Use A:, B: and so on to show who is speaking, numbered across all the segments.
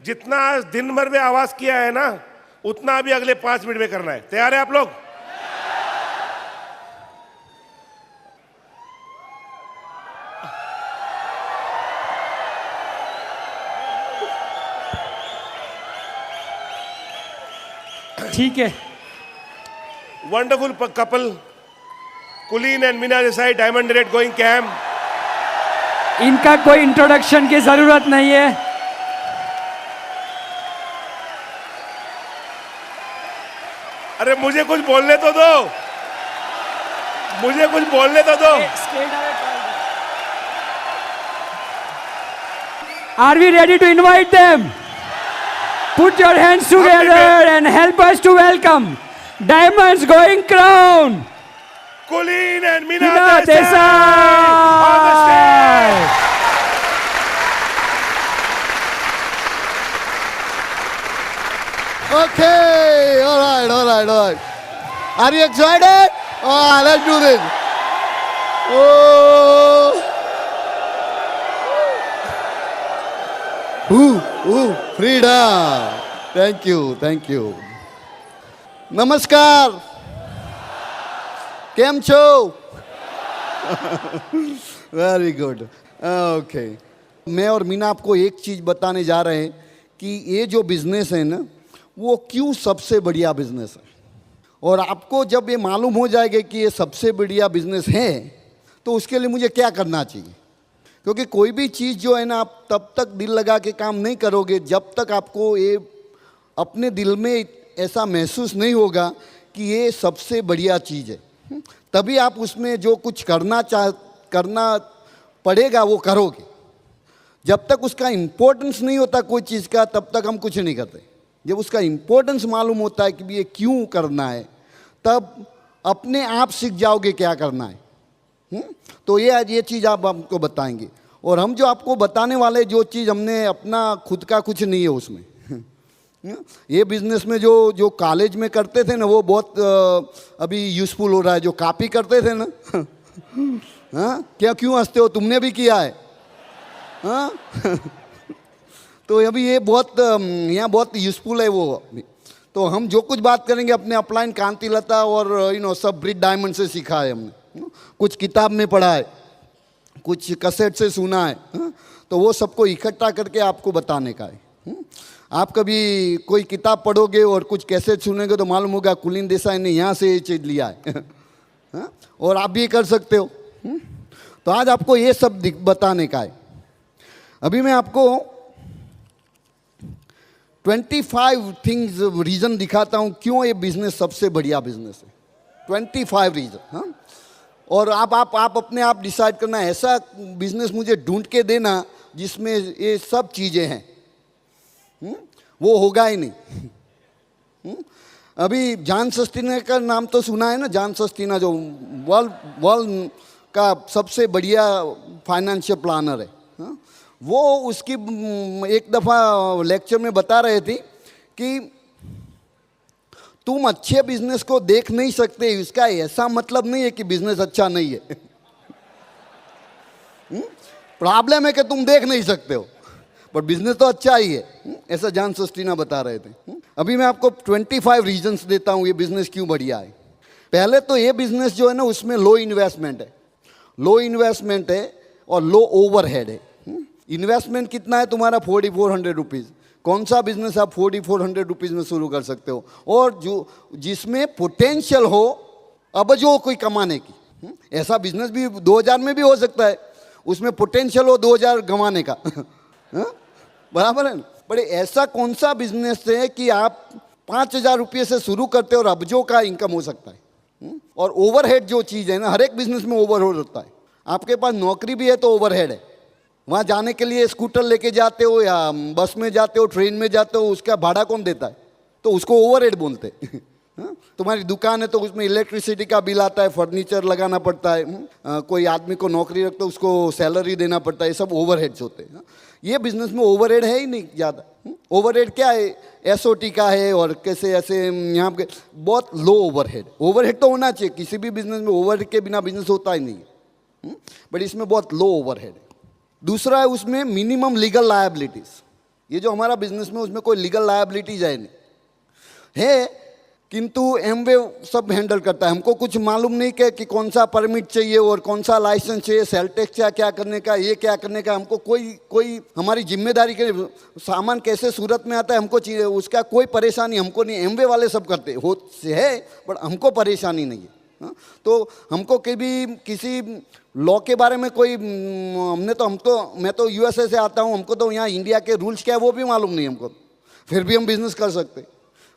A: जितना दिन भर में आवाज किया है ना, उतना अभी अगले 5 मिनट में करना है। तैयार है आप लोग?
B: ठीक है।
A: Wonderful couple Kulin and Meena Desai, diamond red going came.
B: इनका कोई इंट्रोडक्शन की जरूरत नहीं है।
A: अरे मुझे कुछ बोलने तो दो, मुझे कुछ बोलने तो दो।
B: Are we ready to invite them? Put your hands together and help us to welcome Diamonds Going Crown,
A: कुलीन and Meena
B: Meena
A: Desai on the stage.
B: Desai.
C: Okay, all right. Are you excited? Oh, let's do this. Oh, freedom. Thank you. नमस्कार, केम छो? Very good. Okay, मैं और मीना आपको एक चीज़ बताने जा रहे हैं कि ये जो बिजनेस है ना, वो क्यों सबसे बढ़िया बिजनेस है। और आपको जब ये मालूम हो जाएगा कि ये सबसे बढ़िया बिजनेस है, तो उसके लिए मुझे क्या करना चाहिए। क्योंकि कोई भी चीज़ जो है ना, आप तब तक दिल लगा के काम नहीं करोगे जब तक आपको ये अपने दिल में ऐसा महसूस नहीं होगा कि ये सबसे बढ़िया चीज़ है। तभी आप उसमें जो कुछ करना पड़ेगा वो करोगे। जब तक उसका इम्पोर्टेंस नहीं होता कोई चीज़ का, तब तक हम कुछ नहीं करते। जब उसका इम्पोर्टेंस मालूम होता है कि ये क्यों करना है, तब अपने आप सीख जाओगे क्या करना है। तो ये चीज़ आप हमको बताएंगे। और हम जो आपको बताने वाले, जो चीज़ हमने अपना खुद का कुछ नहीं है उसमें। ये बिजनेस में जो कॉलेज में करते थे ना, वो बहुत अभी यूज़फुल हो रहा है। जो कॉपी करते थे ना, हाँ, क्या क्यों हंसते हो? तुमने भी किया है, हाँ। तो अभी ये बहुत यहाँ बहुत यूज़फुल है वो। तो हम जो कुछ बात करेंगे अपने अपलाइन कांतिलता और सब ब्रिज डायमंड से सीखा है हमने। कुछ किताब में पढ़ा है, कुछ कैसेट से सुना है, तो वो सबको इकट्ठा करके आपको बताने का है। आप कभी कोई किताब पढ़ोगे और कुछ कैसेट सुनेंगे तो मालूम होगा कुलीन देसाई ने यहाँ से ये चीज़ लिया है। और आप भी कर सकते हो। तो आज आपको ये सब बताने का है। अभी मैं आपको 25 थिंग्स रीज़न दिखाता हूँ क्यों ये बिजनेस सबसे बढ़िया बिजनेस है। 25 रीज़न, हाँ। और आप अपने आप डिसाइड करना, ऐसा बिजनेस मुझे ढूंढ के देना जिसमें ये सब चीज़ें हैं। वो होगा ही नहीं। अभी जॉन सस्तीना का नाम तो सुना है ना। जॉन सस्तीना जो वर्ल्ड का सबसे बढ़िया फाइनेंशियल प्लानर है, हाँ? वो उसकी एक दफ़ा लेक्चर में बता रहे थे कि तुम अच्छे बिजनेस को देख नहीं सकते, इसका ऐसा मतलब नहीं है कि बिजनेस अच्छा नहीं है। प्रॉब्लम है कि तुम देख नहीं सकते हो, पर बिजनेस तो अच्छा ही है। ऐसा जॉन सस्तीना बता रहे थे। अभी मैं आपको 25 रीजंस देता हूँ ये बिजनेस क्यों बढ़िया है। पहले तो ये बिजनेस जो है ना, उसमें लो इन्वेस्टमेंट है और लो ओवरहेड है। इन्वेस्टमेंट कितना है तुम्हारा? 4400 रुपीज़। कौन सा बिजनेस आप 4400 रुपीज़ में शुरू कर सकते हो, और जो जिसमें पोटेंशियल हो अब जो कोई कमाने की। ऐसा बिजनेस भी 2000 में भी हो सकता है, उसमें पोटेंशियल हो 2000 कमाने का। बराबर है ना। बड़े ऐसा कौन सा बिजनेस है कि आप 5000 रुपये से शुरू करते हो और अबजों का इनकम हो सकता है। और ओवरहेड जो चीज़ है ना, हर एक बिजनेस में ओवरहेड होता है। आपके पास नौकरी भी है तो ओवरहेड है। वहाँ जाने के लिए स्कूटर लेके जाते हो या बस में जाते हो, ट्रेन में जाते हो, उसका भाड़ा कौन देता है? तो उसको ओवरहेड बोलते हैं। तुम्हारी दुकान है तो उसमें इलेक्ट्रिसिटी का बिल आता है, फर्नीचर लगाना पड़ता है, कोई आदमी को नौकरी रखते उसको सैलरी देना पड़ता है, ये सब ओवरहेड्स होते हैं। ये बिजनेस में ओवरहेड है ही नहीं ज़्यादा। ओवरहेड क्या है? एसओटी का है और कैसे ऐसे यहाँ पे बहुत लो ओवरहेड तो होना चाहिए। किसी भी बिजनेस में ओवरहेड के बिना बिजनेस होता ही नहीं है, बट इसमें बहुत लो ओवरहेड है। दूसरा है उसमें मिनिमम लीगल लायबिलिटीज़। ये जो हमारा बिजनेस में उसमें कोई लीगल लायबिलिटीज है नहीं है, किंतु एमवे सब हैंडल करता है। हमको कुछ मालूम नहीं कि कौन सा परमिट चाहिए और कौन सा लाइसेंस चाहिए, सेल टैक्स क्या करने का, ये क्या करने का, हमको कोई हमारी जिम्मेदारी के सामान कैसे सूरत में आता है हमको चाहिए, उसका कोई परेशानी हमको नहीं। एमवे वाले सब करते हो है, बट हमको परेशानी नहीं है। हाँ? तो हमको कभी किसी लॉ के बारे में कोई मैं तो यूएसए से आता हूँ, हमको तो यहाँ इंडिया के रूल्स क्या है वो भी मालूम नहीं हमको, फिर भी हम बिजनेस कर सकते।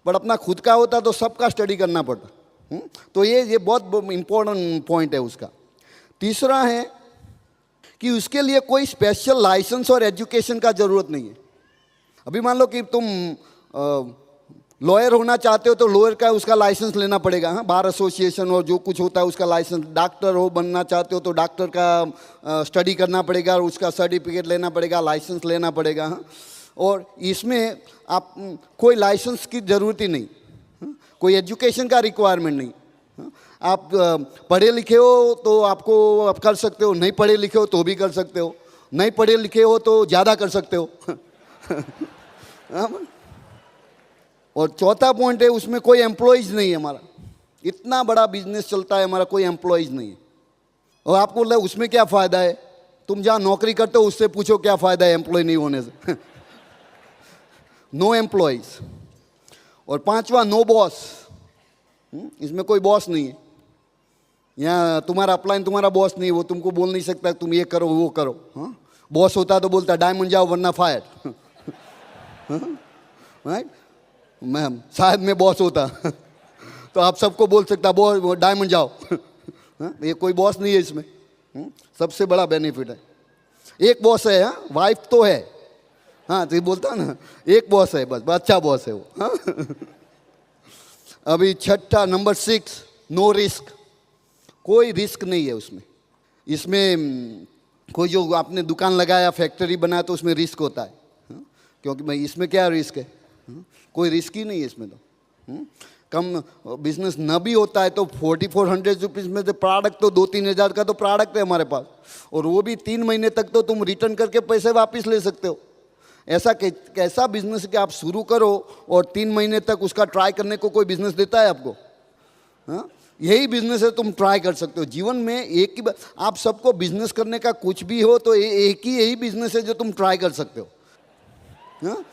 C: बट अपना खुद का होता तो सबका स्टडी करना पड़ता। तो ये बहुत इम्पोर्टेंट पॉइंट है उसका। तीसरा है कि उसके लिए कोई स्पेशल लाइसेंस और एजुकेशन का ज़रूरत नहीं है। अभी मान लो कि तुम लॉयर होना चाहते हो तो लॉयर का उसका लाइसेंस लेना पड़ेगा, हाँ, बार एसोसिएशन और जो कुछ होता है उसका लाइसेंस। डॉक्टर हो बनना चाहते हो तो डॉक्टर का स्टडी करना पड़ेगा और उसका सर्टिफिकेट लेना पड़ेगा, लाइसेंस लेना पड़ेगा। हाँ, और इसमें आप कोई लाइसेंस की ज़रूरत ही नहीं, कोई एजुकेशन का रिक्वायरमेंट नहीं। आप पढ़े लिखे हो तो आपको आप कर सकते हो, नहीं पढ़े लिखे हो तो भी कर सकते हो, नहीं पढ़े लिखे हो तो ज़्यादा कर सकते हो। और चौथा पॉइंट है उसमें कोई एम्प्लॉयज़ नहीं है। हमारा इतना बड़ा बिजनेस चलता है, हमारा कोई एम्प्लॉयज़ नहीं है। और आपको बोला उसमें क्या फ़ायदा है, तुम जहाँ नौकरी करते हो उससे पूछो क्या फ़ायदा है एम्प्लॉय नहीं होने से। No employees. और पांचवा नो बॉस। इसमें कोई बॉस नहीं है। यहाँ तुम्हारा अपलाइन तुम्हारा बॉस नहीं है, वो तुमको बोल नहीं सकता तुम ये करो वो करो। हाँ, बॉस होता तो बोलता डायमंड जाओ वरना फायर। राइट, शायद मैं बॉस होता तो आप सबको बोल सकता बॉस डायमंड जाओ। ये कोई बॉस नहीं है इसमें। सबसे बड़ा बेनिफिट है एक बॉस है। हाँ, वाइफ तो है, हाँ, तो ये बोलता ना एक बॉस है, बस अच्छा बॉस है वो। हाँ? अभी छठा नंबर 6, नो रिस्क। कोई रिस्क नहीं है उसमें। इसमें कोई जो आपने दुकान लगाया, फैक्ट्री बनाया तो उसमें रिस्क होता है। हाँ? क्योंकि भाई इसमें क्या रिस्क है, हाँ? कोई रिस्क ही नहीं है इसमें तो। कम बिजनेस न भी होता है तो 4400 रुपीज़ में से प्रोडक्ट तो 2-3 हज़ार का तो प्रोडक्ट है हमारे पास, और वो भी 3 महीने तक तो तुम रिटर्न करके पैसे वापस ले सकते हो। ऐसा कैसा बिजनेस कि आप शुरू करो और 3 महीने तक उसका ट्राई करने को कोई बिजनेस देता है आपको? हाँ, यही बिजनेस है, तुम ट्राई कर सकते हो जीवन में। एक ही आप सबको बिजनेस करने का कुछ भी हो तो एक ही यही बिजनेस है जो तुम ट्राई कर सकते हो। हाँ,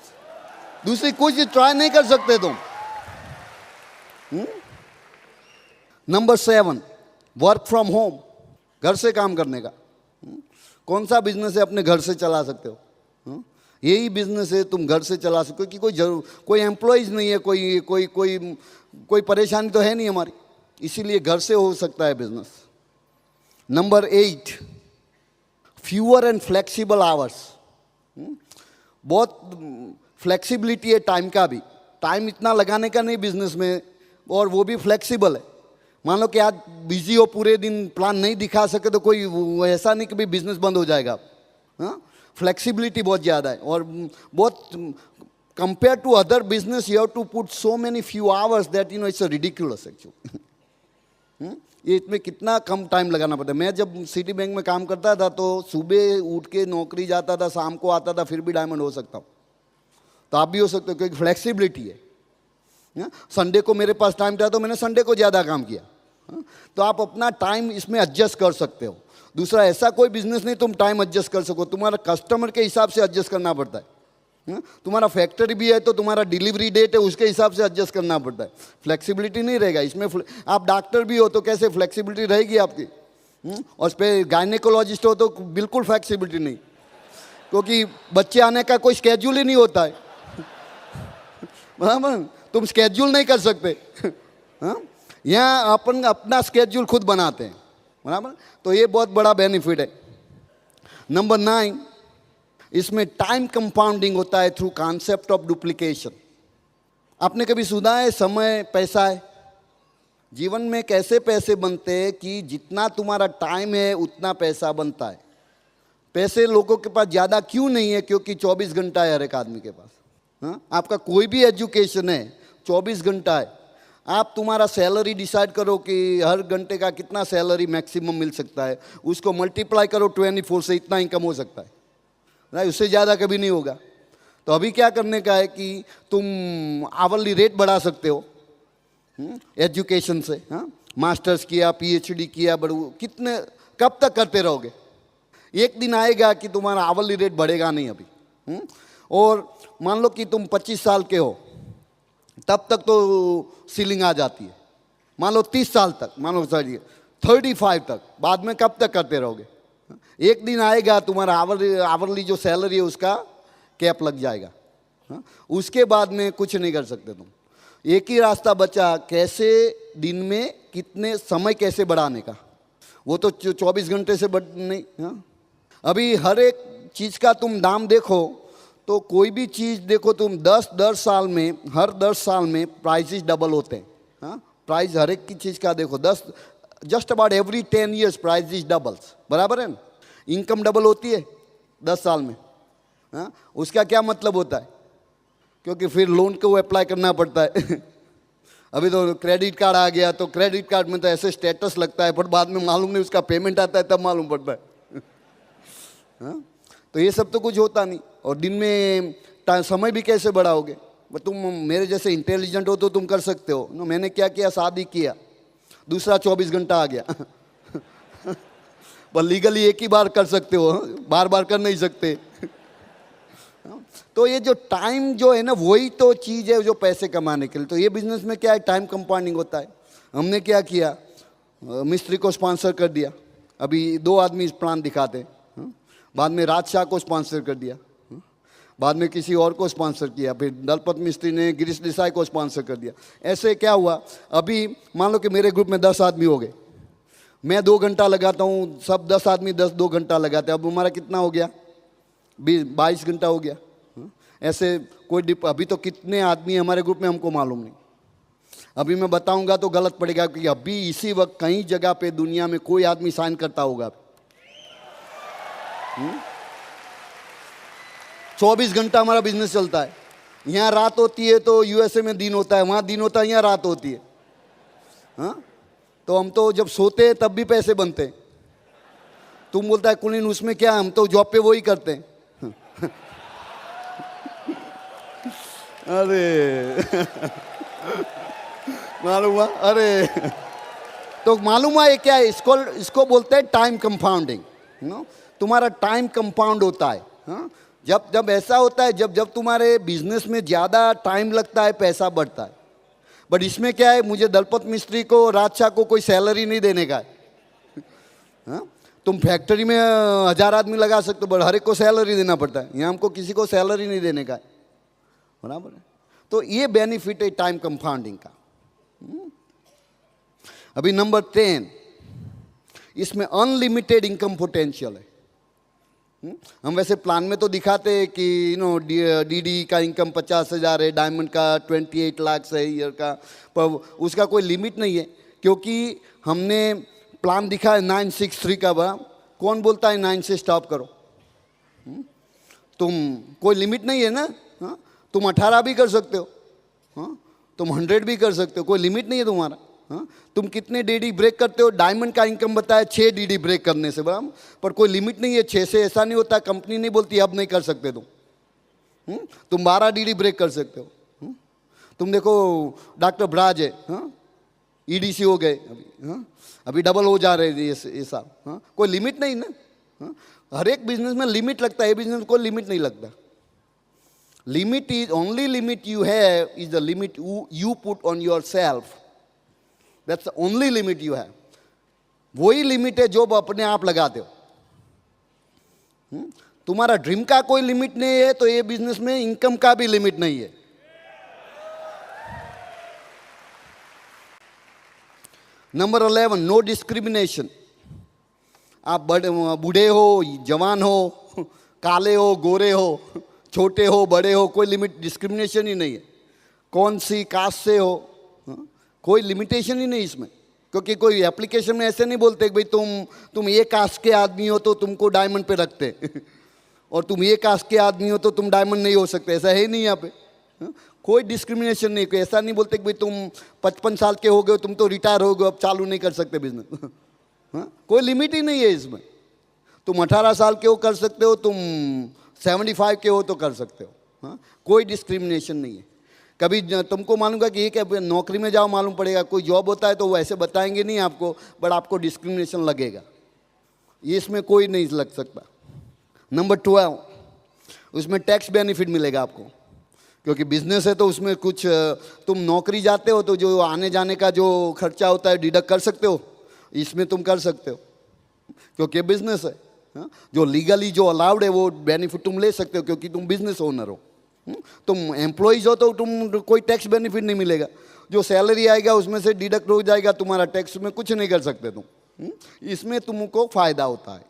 C: दूसरी कुछ ट्राई नहीं कर सकते तुम। Number 7, work from home. घर से काम करने का कौन सा बिजनेस है अपने घर से चला सकते हो? यही बिजनेस है तुम घर से चला सकते हो, क्योंकि कोई एम्प्लॉयज़ नहीं है, कोई परेशानी तो है नहीं हमारी, इसीलिए घर से हो सकता है business. Number 8, fewer and flexible hours. बहुत फ्लेक्सिबिलिटी है टाइम का भी, टाइम इतना लगाने का नहीं बिजनेस में, और वो भी फ्लेक्सिबल है। मान लो कि आज बिजी हो, पूरे दिन प्लान नहीं दिखा सके तो कोई ऐसा नहीं कि भाई बिजनेस बंद हो जाएगा। हाँ, फ्लेक्सिबिलिटी बहुत ज़्यादा है, और बहुत compare to other business you have to put so many few hours that it's ridiculous actually. ये इसमें कितना कम टाइम लगाना पड़ता है। मैं जब सिटी बैंक में काम करता था तो सुबह उठ के नौकरी जाता था, शाम को आता था, फिर भी डायमंड हो सकता हूँ, तो आप भी हो सकते हो, क्योंकि फ्लेक्सिबिलिटी है। संडे को मेरे पास टाइम था तो मैंने संडे को ज़्यादा काम किया। तो आप अपना टाइम इसमें एडजस्ट कर सकते हो। दूसरा ऐसा कोई बिजनेस नहीं तुम टाइम एडजस्ट कर सको, तुम्हारा कस्टमर के हिसाब से एडजस्ट करना पड़ता है। तुम्हारा फैक्ट्री भी है तो तुम्हारा डिलीवरी डेट है उसके हिसाब से एडजस्ट करना पड़ता है। फ्लेक्सिबिलिटी नहीं रहेगा इसमें। आप डॉक्टर भी हो तो कैसे फ्लेक्सिबिलिटी रहेगी आपकी? और उस पर गायनेकोलॉजिस्ट हो तो बिल्कुल फ्लेक्सिबिलिटी नहीं, क्योंकि बच्चे आने का कोई स्केड्यूल ही नहीं होता है। बराबर, तुम स्केड्यूल नहीं कर सकते। हाँ, यहाँ अपन अपना स्केड्यूल खुद बनाते हैं, बराबर। तो ये बहुत बड़ा बेनिफिट है। नंबर 9, इसमें टाइम कंपाउंडिंग होता है थ्रू कॉन्सेप्ट ऑफ डुप्लीकेशन। आपने कभी सुना है समय पैसा है? जीवन में कैसे पैसे बनते हैं कि जितना तुम्हारा टाइम है उतना पैसा बनता है। पैसे लोगों के पास ज़्यादा क्यों नहीं है? क्योंकि 24 घंटा है हर एक आदमी के पास। हाँ, आपका कोई भी एजुकेशन है 24 घंटा है। आप तुम्हारा सैलरी डिसाइड करो कि हर घंटे का कितना सैलरी मैक्सिमम मिल सकता है, उसको मल्टीप्लाई करो 24 से, इतना इनकम हो सकता है, राइट? उससे ज़्यादा कभी नहीं होगा। तो तो अभी क्या करने का है कि तुम आवरली रेट बढ़ा सकते हो एजुकेशन से। हाँ, मास्टर्स किया, पीएचडी किया, बड़ू कितने कब तक करते रहोगे? एक दिन आएगा कि तुम्हारा आवरली रेट बढ़ेगा नहीं अभी। और मान लो कि तुम 25 साल के हो, तब तक तो सीलिंग आ जाती है। मान लो 30 साल तक, मान लो 35 तक, बाद में कब तक करते रहोगे? एक दिन आएगा तुम्हारा आवरली जो सैलरी है उसका कैप लग जाएगा। हाँ? उसके बाद में कुछ नहीं कर सकते तुम। एक ही रास्ता बचा, कैसे दिन में कितने समय कैसे बढ़ाने का। वो तो 24 घंटे से बढ़ नहीं। हाँ? अभी हर एक चीज़ का तुम दाम देखो तो कोई भी चीज़ देखो तुम 10 साल में, हर 10 साल में प्राइसेस डबल होते हैं। हाँ, प्राइस हर एक की चीज़ का देखो, just about every 10 years price is doubles, बराबर है ना? इनकम डबल होती है 10 साल में। हाँ, उसका क्या मतलब होता है? क्योंकि फिर लोन को अप्लाई करना पड़ता है। अभी तो क्रेडिट कार्ड आ गया, तो क्रेडिट कार्ड में तो ऐसे स्टेटस लगता है, पर बाद में मालूम नहीं, उसका पेमेंट आता है तब मालूम पड़ता है। हाँ? तो ये सब तो कुछ होता नहीं। और दिन में समय भी कैसे बढ़ाओगे? तुम मेरे जैसे इंटेलिजेंट हो तो तुम कर सकते हो ना। मैंने क्या किया, शादी किया, दूसरा 24 घंटा आ गया। पर लीगली एक ही बार कर सकते हो, बार बार कर नहीं सकते। तो ये जो टाइम जो है ना, वही तो चीज़ है जो पैसे कमाने के लिए। तो ये बिजनेस में क्या है, टाइम कंपाउंडिंग होता है। हमने क्या किया, मिस्त्री को स्पॉन्सर कर दिया। अभी 2 आदमी इस प्लान दिखाते हैं। बाद में राज शाह को स्पॉन्सर कर दिया, बाद में किसी और को स्पॉन्सर किया, फिर दलपत मिस्त्री ने गिरीश देसाई को स्पॉन्सर कर दिया। ऐसे क्या हुआ, अभी मान लो कि मेरे ग्रुप में 10 आदमी हो गए, मैं 2 घंटा लगाता हूँ, सब 10 आदमी 2 घंटा लगाते हैं। अब हमारा कितना हो गया, 22 घंटा हो गया। ऐसे कोई अभी तो कितने आदमी हमारे ग्रुप में हमको मालूम नहीं। अभी मैं बताऊंगा तो गलत पड़ेगा, क्योंकि अभी इसी वक्त कहीं जगह पे दुनिया में कोई आदमी साइन करता होगा। 24 घंटा हमारा बिजनेस चलता है। यहाँ रात होती है तो यूएसए में दिन होता है, वहाँ दिन होता है, यहाँ रात होती है। हाँ, तो हम तो जब सोते हैं तब भी पैसे बनते हैं। तुम बोलता है कुलीन उसमें क्या, हम तो जॉब पे वही करते हैं। अरे मालूम हुआ? अरे तो मालूम हुआ ये क्या है, इसको बोलते हैं टाइम कंपाउंडिंग। नो, तुम्हारा टाइम कंपाउंड होता है। हाँ, जब ऐसा होता है, जब तुम्हारे बिजनेस में ज़्यादा टाइम लगता है, पैसा बढ़ता है। बट इसमें क्या है, मुझे दलपत मिस्त्री को, राजशाह को कोई सैलरी नहीं देने का है। हाँ, तुम फैक्ट्री में 1000 आदमी लगा सकते हो, बट हर एक को सैलरी देना पड़ता है। यहाँ हमको किसी को सैलरी नहीं देने का है, बराबर है? तो ये बेनिफिट है टाइम कंपाउंडिंग का। अभी नंबर 10, इसमें अनलिमिटेड इनकम पोटेंशियल है। हम वैसे प्लान में तो दिखाते हैं कि डीडी का इनकम 50,000 है, डायमंड का 28 लाख है ईयर का, पर उसका कोई लिमिट नहीं है। क्योंकि हमने प्लान दिखा है 963 का। बड़ा कौन बोलता है 9 से स्टॉप करो? तुम कोई लिमिट नहीं है ना। हाँ, तुम 18 भी कर सकते हो। हाँ, तुम 100 भी कर सकते हो, कोई लिमिट नहीं है तुम्हारा। हाँ, तुम कितने डीडी ब्रेक करते हो? डायमंड का इनकम बताया 6 डीडी ब्रेक करने से, बराबर, पर कोई लिमिट नहीं है 6 से। ऐसा नहीं होता, कंपनी नहीं बोलती अब नहीं कर सकते तुम 12 डीडी ब्रेक कर सकते हो। तुम देखो डॉक्टर ब्राज है, हाँ, ईडीसी हो गए अभी। हाँ, अभी डबल हो जा रहे ये साल। हाँ, कोई लिमिट नहीं ना। हाँ, हर एक बिजनेस में लिमिट लगता है, ये बिजनेस में कोई लिमिट नहीं लगता। Limit is only limit you have is the limit you put on your self. That's the only limit you have. वही लिमिट है जो अपने आप लगाते हो। तुम्हारा ड्रीम का कोई लिमिट नहीं है, तो ये बिजनेस में इनकम का भी लिमिट नहीं है। Number 11, no discrimination. आप बूढ़े हो, जवान हो, काले हो, गोरे हो, छोटे हो, बड़े हो, कोई लिमिट डिस्क्रिमिनेशन ही नहीं है। कौन सी कास्ट से हो, कोई लिमिटेशन ही नहीं इसमें। क्योंकि कोई एप्लीकेशन में ऐसे नहीं बोलते कि भाई तुम ये कास्ट के आदमी हो तो तुमको डायमंड पे रखते और तुम ये कास्ट के आदमी हो तो तुम डायमंड नहीं हो सकते। ऐसा है नहीं यहाँ पे। कोई डिस्क्रिमिनेशन नहीं। कोई ऐसा नहीं बोलते कि भाई तुम 55 साल के हो गए, तुम तो रिटायर हो गए, अब चालू नहीं कर सकते बिजनेस। कोई लिमिट ही नहीं है इसमें। तुम 18 साल के हो कर सकते हो, तुम 75 के हो तो कर सकते हो। हाँ, कोई डिस्क्रिमिनेशन नहीं है। कभी तुमको मालूंगा कि ये क्या नौकरी में जाओ मालूम पड़ेगा, कोई जॉब होता है तो वो ऐसे बताएंगे नहीं आपको, बट आपको डिस्क्रिमिनेशन लगेगा, ये इसमें कोई नहीं लग सकता। नंबर 12, उसमें टैक्स बेनिफिट मिलेगा आपको, क्योंकि बिजनेस है तो उसमें कुछ तुम नौकरी जाते हो तो जो आने जाने का जो खर्चा होता है डिडक्ट कर सकते हो, इसमें तुम कर सकते हो क्योंकि बिजनेस है। हाँ? जो लीगली जो अलाउड है वो बेनिफिट तुम ले सकते हो क्योंकि तुम बिजनेस ओनर हो। तुम एम्प्लॉइज हो तो तुम कोई टैक्स बेनिफिट नहीं मिलेगा, जो सैलरी आएगा उसमें से डिडक्ट हो जाएगा तुम्हारा टैक्स, में कुछ नहीं कर सकते तुम। इसमें तुमको फायदा होता है।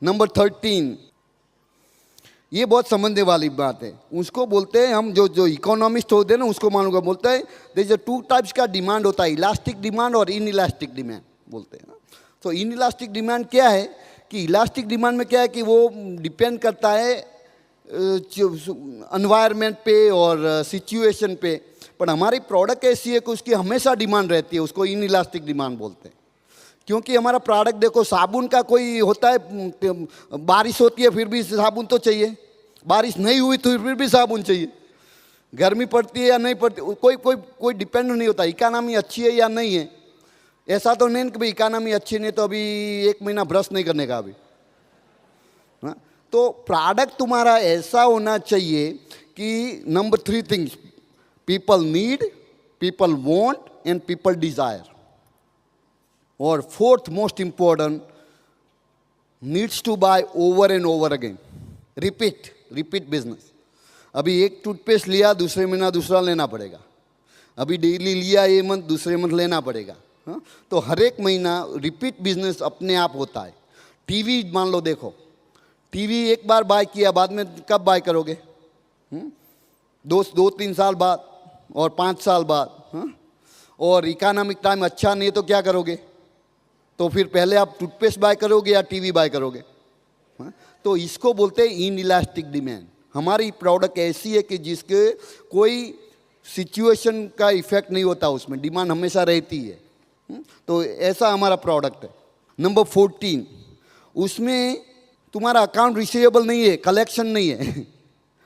C: नंबर 13, ये बहुत समझने वाली बात है, उसको बोलते हैं हम जो इकोनॉमिस्ट होते हैं ना उसको मालूंगा, बोलते हैं देयर इज 2 टाइप्स का डिमांड होता है, इलास्टिक डिमांड और इन इलास्टिक डिमांड बोलते हैं। तो इन इलास्टिक डिमांड क्या है कि इलास्टिक डिमांड में क्या है कि वो डिपेंड करता है एनवायरनमेंट पे और सिचुएशन पे, पर हमारी प्रोडक्ट ऐसी है कि उसकी हमेशा डिमांड रहती है, उसको इन इलास्टिक डिमांड बोलते हैं। क्योंकि हमारा प्रोडक्ट देखो, साबुन का कोई होता है, बारिश होती है फिर भी साबुन तो चाहिए, बारिश नहीं हुई तो फिर भी साबुन चाहिए, गर्मी पड़ती है या नहीं पड़ती, कोई डिपेंड नहीं होता, इकानमी अच्छी है या नहीं है। ऐसा तो नहीं कि भाई इकानमी अच्छी नहीं तो अभी 1 महीना ब्रश नहीं करने का अभी। हाँ? तो प्रोडक्ट तुम्हारा ऐसा होना चाहिए कि number 3 things, people need, people want and people desire, और 4th most important, needs to buy over and over again, repeat business. अभी एक टूथपेस्ट लिया, दूसरे महीना दूसरा लेना पड़ेगा, अभी डेली लिया ये मंथ, दूसरे मंथ लेना पड़ेगा। हाँ? तो हर एक महीना रिपीट बिजनेस अपने आप होता है। टीवी मान लो, देखो टीवी एक बार बाय किया, बाद में कब बाय करोगे? 2-3 साल बाद और 5 साल बाद। हाँ? और इकोनॉमिक टाइम अच्छा नहीं है तो क्या करोगे? तो फिर पहले आप टूथपेस्ट बाय करोगे या टीवी बाय करोगे? हाँ? तो इसको बोलते हैं इन इलास्टिक डिमांड। हमारी प्रोडक्ट ऐसी है कि जिसके कोई सिचुएशन का इफेक्ट नहीं होता, उसमें डिमांड हमेशा रहती है। तो ऐसा हमारा प्रोडक्ट है। नंबर 14, उसमें तुम्हारा अकाउंट रिसीवेबल नहीं है, कलेक्शन नहीं है,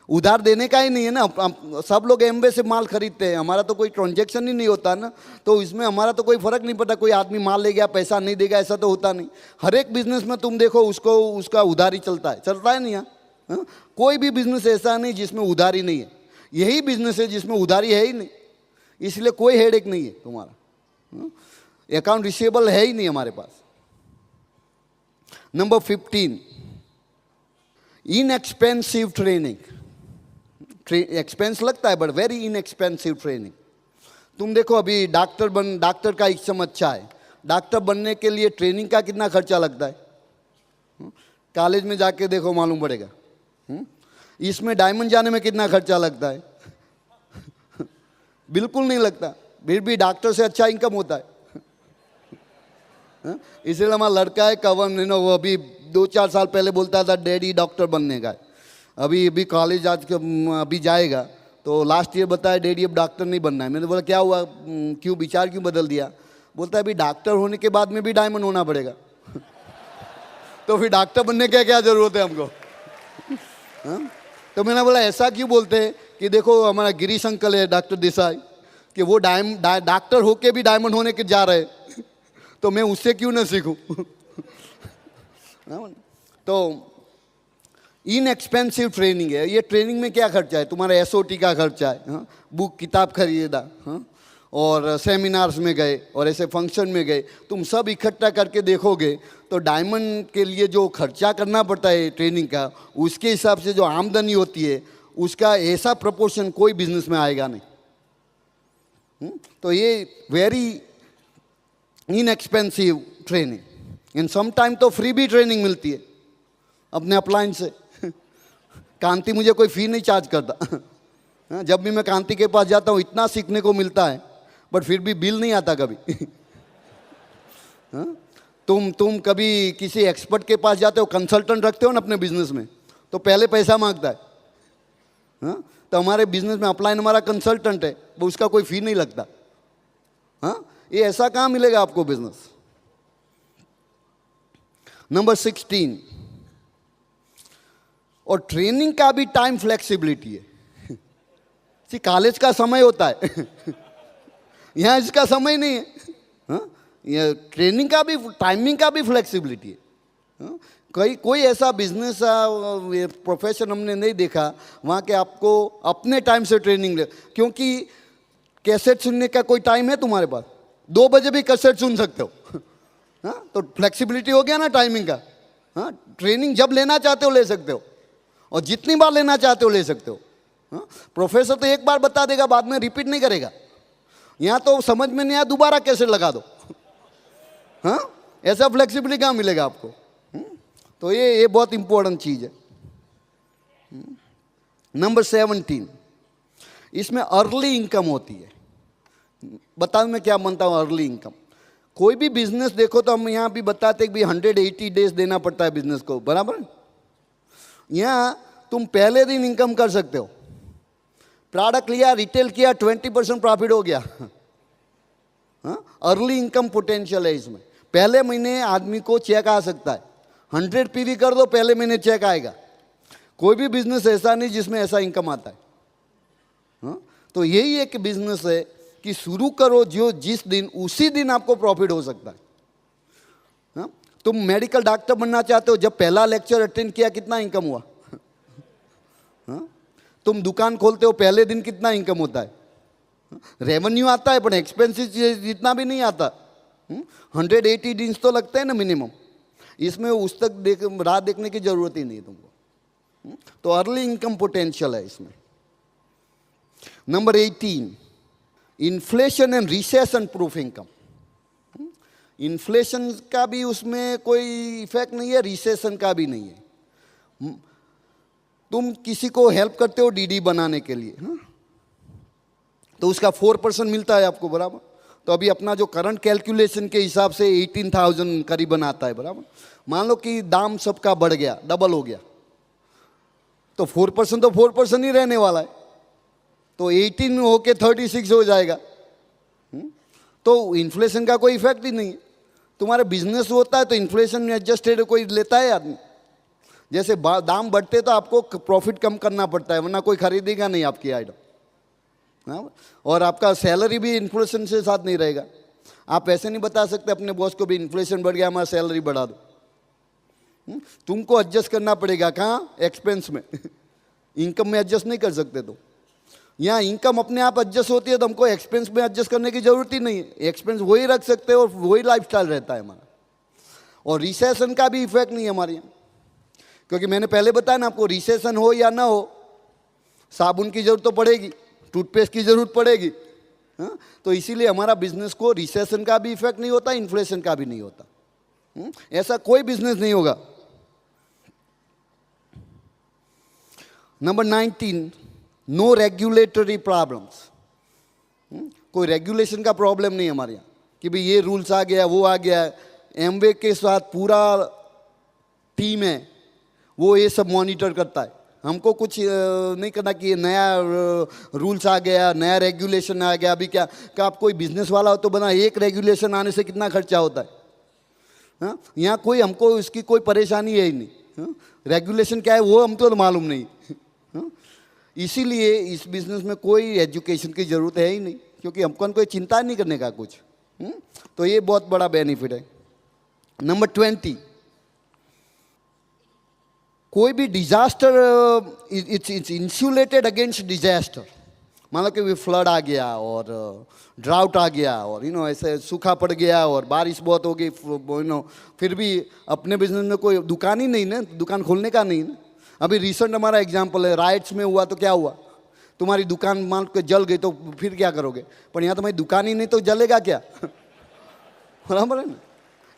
C: उधार देने का ही नहीं है ना। सब लोग एमबे से माल खरीदते हैं, हमारा तो कोई ट्रांजैक्शन ही नहीं होता ना, तो इसमें हमारा तो कोई फर्क नहीं पड़ता, कोई आदमी माल ले गया पैसा नहीं देगा ऐसा तो होता नहीं। हर एक बिजनेस में तुम देखो उसका उधारी चलता है नहीं यहाँ? हाँ? कोई भी बिजनेस ऐसा नहीं जिसमें उधारी नहीं है, यही बिजनेस है जिसमें उधारी है ही नहीं, इसलिए कोई हेडेक नहीं है तुम्हारा। अकाउंट रिसीवेबल है ही नहीं हमारे पास। Number 15, inexpensive training. एक्सपेंस लगता है बट वेरी इनएक्सपेंसिव ट्रेनिंग। तुम देखो अभी डॉक्टर का इक्सम अच्छा है, डॉक्टर बनने के लिए ट्रेनिंग का कितना खर्चा लगता है? कॉलेज में जाके देखो मालूम पड़ेगा। इसमें डायमंड जाने में कितना खर्चा लगता है? बिल्कुल नहीं लगता, फिर भी डॉक्टर से अच्छा इनकम होता है। इसलिए हमारा लड़का है कवन, वो अभी 2-4 साल पहले बोलता था डैडी डॉक्टर बनने का। अभी कॉलेज अभी जाएगा तो लास्ट ईयर बताया डैडी अब डॉक्टर नहीं बनना है। मैंने बोला क्या हुआ, क्यों विचार क्यों बदल दिया? बोलता है अभी डॉक्टर होने के बाद में भी डायमंड होना पड़ेगा। तो फिर डॉक्टर बनने की क्या जरूरत है हमको? तो मैंने बोला ऐसा क्यों बोलते हैं कि देखो हमारा गिरीश अंकल है डॉक्टर देसाई, कि वो डॉक्टर होके भी डायमंड होने के जा रहे, तो मैं उससे क्यों ना सीखूं? तो इनएक्सपेंसिव ट्रेनिंग है ये। ट्रेनिंग में क्या खर्चा है? तुम्हारा एसओटी का खर्चा है, हाँ? बुक किताब खरीदा, हाँ? और सेमिनार्स में गए और ऐसे फंक्शन में गए, तुम सब इकट्ठा करके देखोगे तो डायमंड के लिए जो खर्चा करना पड़ता है ट्रेनिंग का, उसके हिसाब से जो आमदनी होती है उसका ऐसा प्रपोर्शन कोई बिजनेस में आएगा नहीं। तो ये वेरी इनएक्सपेंसिव ट्रेनिंग। इन सम टाइम तो फ्री भी ट्रेनिंग मिलती है अपने अपलाइन से। कांति मुझे कोई फी नहीं चार्ज करता। जब भी मैं कांति के पास जाता हूँ इतना सीखने को मिलता है, बट फिर भी बिल नहीं आता कभी। तुम कभी किसी एक्सपर्ट के पास जाते हो, कंसल्टेंट रखते हो ना अपने बिजनेस में, तो पहले पैसा मांगता है। हाँ? तो हमारे बिजनेस में अपलाइन हमारा कंसल्टेंट है, वो उसका कोई फी नहीं लगता। हाँ? ये ऐसा कहाँ मिलेगा आपको बिजनेस? नंबर 16, और ट्रेनिंग का भी टाइम फ्लेक्सिबिलिटी है। कॉलेज का समय होता है यहाँ इसका समय नहीं है। हाँ? ये ट्रेनिंग का भी, टाइमिंग का भी फ्लेक्सिबिलिटी है। हाँ? कोई ऐसा बिजनेस प्रोफेशन हमने नहीं देखा वहाँ के आपको अपने टाइम से ट्रेनिंग ले, क्योंकि कैसेट सुनने का कोई टाइम है तुम्हारे पास? 2 बजे भी कैसेट सुन सकते हो। हाँ? तो फ्लेक्सिबिलिटी हो गया ना टाइमिंग का। हाँ? ट्रेनिंग जब लेना चाहते हो ले सकते हो, और जितनी बार लेना चाहते हो ले सकते हो। हाँ? प्रोफेसर तो एक बार बता देगा, बाद में रिपीट नहीं करेगा। यहाँ तो समझ में नहीं आया दोबारा कैसे लगा दो। हाँ? ऐसा फ्लेक्सिबिलिटी कहाँ मिलेगा आपको? तो ये बहुत इंपॉर्टेंट चीज़ है। नंबर 17, इसमें अर्ली इनकम होती है। बताओ मैं क्या मानता हूँ अर्ली इनकम। कोई भी बिजनेस देखो तो हम यहाँ भी बताते हैं कि 180 डेज देना पड़ता है बिजनेस को, बराबर। यहाँ तुम पहले दिन इनकम कर सकते हो। प्रोडक्ट लिया, रिटेल किया, 20% प्रॉफिट हो गया। हाँ? अर्ली इनकम पोटेंशियल है इसमें। पहले महीने आदमी को चेक आ सकता है। 100 पीवी कर दो, पहले महीने चेक आएगा। कोई भी बिजनेस ऐसा नहीं जिसमें ऐसा इनकम आता है। हाँ? तो यही एक बिजनेस है कि शुरू करो जो जिस दिन, उसी दिन आपको प्रॉफिट हो सकता है। हाँ? तुम मेडिकल डॉक्टर बनना चाहते हो, जब पहला लेक्चर अटेंड किया कितना इनकम हुआ? हाँ? तुम दुकान खोलते हो, पहले दिन कितना इनकम होता है? रेवेन्यू आता है पर एक्सपेंसिस जितना भी नहीं आता। 180 दिन तो लगता है ना मिनिमम। इसमें उस तक राह देखने की जरूरत ही नहीं है तुमको। तो अर्ली इनकम पोटेंशियल है इसमें। Number 18, inflation and recession proof income. Inflation का भी उसमें कोई इफेक्ट नहीं है, रिसेशन का भी नहीं है। तुम किसी को हेल्प करते हो डीडी बनाने के लिए, हाँ? तो उसका 4% मिलता है आपको, बराबर। तो अभी अपना जो करंट कैलकुलेशन के हिसाब से 18,000 करीबन आता है, बराबर। मान लो कि दाम सबका बढ़ गया, डबल हो गया, तो 4% तो 4% ही रहने वाला है। तो 18 होके 36 हो जाएगा। तो इन्फ्लेशन का कोई इफेक्ट ही नहीं है। तुम्हारा बिजनेस होता है तो इन्फ्लेशन एडजस्टेड कोई लेता है आदमी। जैसे दाम बढ़ते तो आपको प्रॉफिट कम करना पड़ता है, वरना कोई खरीदेगा नहीं आपकी आइटम। हाँ? और आपका सैलरी भी इन्फ्लेशन से साथ नहीं रहेगा। आप ऐसे नहीं बता सकते अपने बॉस को भी इन्फ्लेशन बढ़ गया, हमारा सैलरी बढ़ा दो। तुमको एडजस्ट करना पड़ेगा। कहाँ? एक्सपेंस में। इनकम में एडजस्ट नहीं कर सकते। तो यहाँ इनकम अपने आप एडजस्ट होती है, तो हमको एक्सपेंस में एडजस्ट करने की जरूरत ही नहीं है। एक्सपेंस वही रख सकते हो और वही लाइफस्टाइल रहता है हमारा। और रिसेशन का भी इफेक्ट नहीं है हमारे यहाँ, क्योंकि मैंने पहले बताया ना आपको, रिसेशन हो या ना हो, साबुन की जरूरत तो पड़ेगी, टूथपेस्ट की जरूरत पड़ेगी। हाँ? तो इसीलिए हमारा बिजनेस को रिसेशन का भी इफेक्ट नहीं होता, इन्फ्लेशन का भी नहीं होता। ऐसा कोई बिजनेस नहीं होगा। Number 19, no regulatory problems. कोई रेगुलेशन का प्रॉब्लम नहीं है हमारे यहाँ कि भाई ये रूल्स आ गया, वो आ गया। एमवे के साथ पूरा टीम है, वो ये सब मॉनिटर करता है। हमको कुछ नहीं करना कि ये नया रूल्स आ गया, नया रेगुलेशन आ गया। अभी क्या आप कोई बिजनेस वाला हो तो बना, एक रेगुलेशन आने से कितना खर्चा होता है। हाँ? यहाँ कोई हमको इसकी कोई परेशानी है ही नहीं। हाँ? रेगुलेशन क्या है वो हम तो मालूम नहीं। हाँ? इसीलिए इस बिजनेस में कोई एजुकेशन की ज़रूरत है ही नहीं, क्योंकि हमको कोई चिंता नहीं करने का कुछ। तो ये बहुत बड़ा बेनिफिट है। नंबर 20, कोई भी disaster, it's insulated against disaster. मान लो कि फ्लड आ गया और ड्राउट आ गया और ऐसे सूखा पड़ गया और बारिश बहुत हो गई, फिर भी अपने बिजनेस में कोई दुकान ही नहीं ना, दुकान खोलने का नहीं ना। अभी रिसेंट हमारा एग्जांपल है, राइट्स में हुआ तो क्या हुआ, तुम्हारी दुकान मान के जल गई तो फिर क्या करोगे? पर यहाँ तुम्हारी दुकान ही नहीं तो जलेगा क्या? बराबर है ना।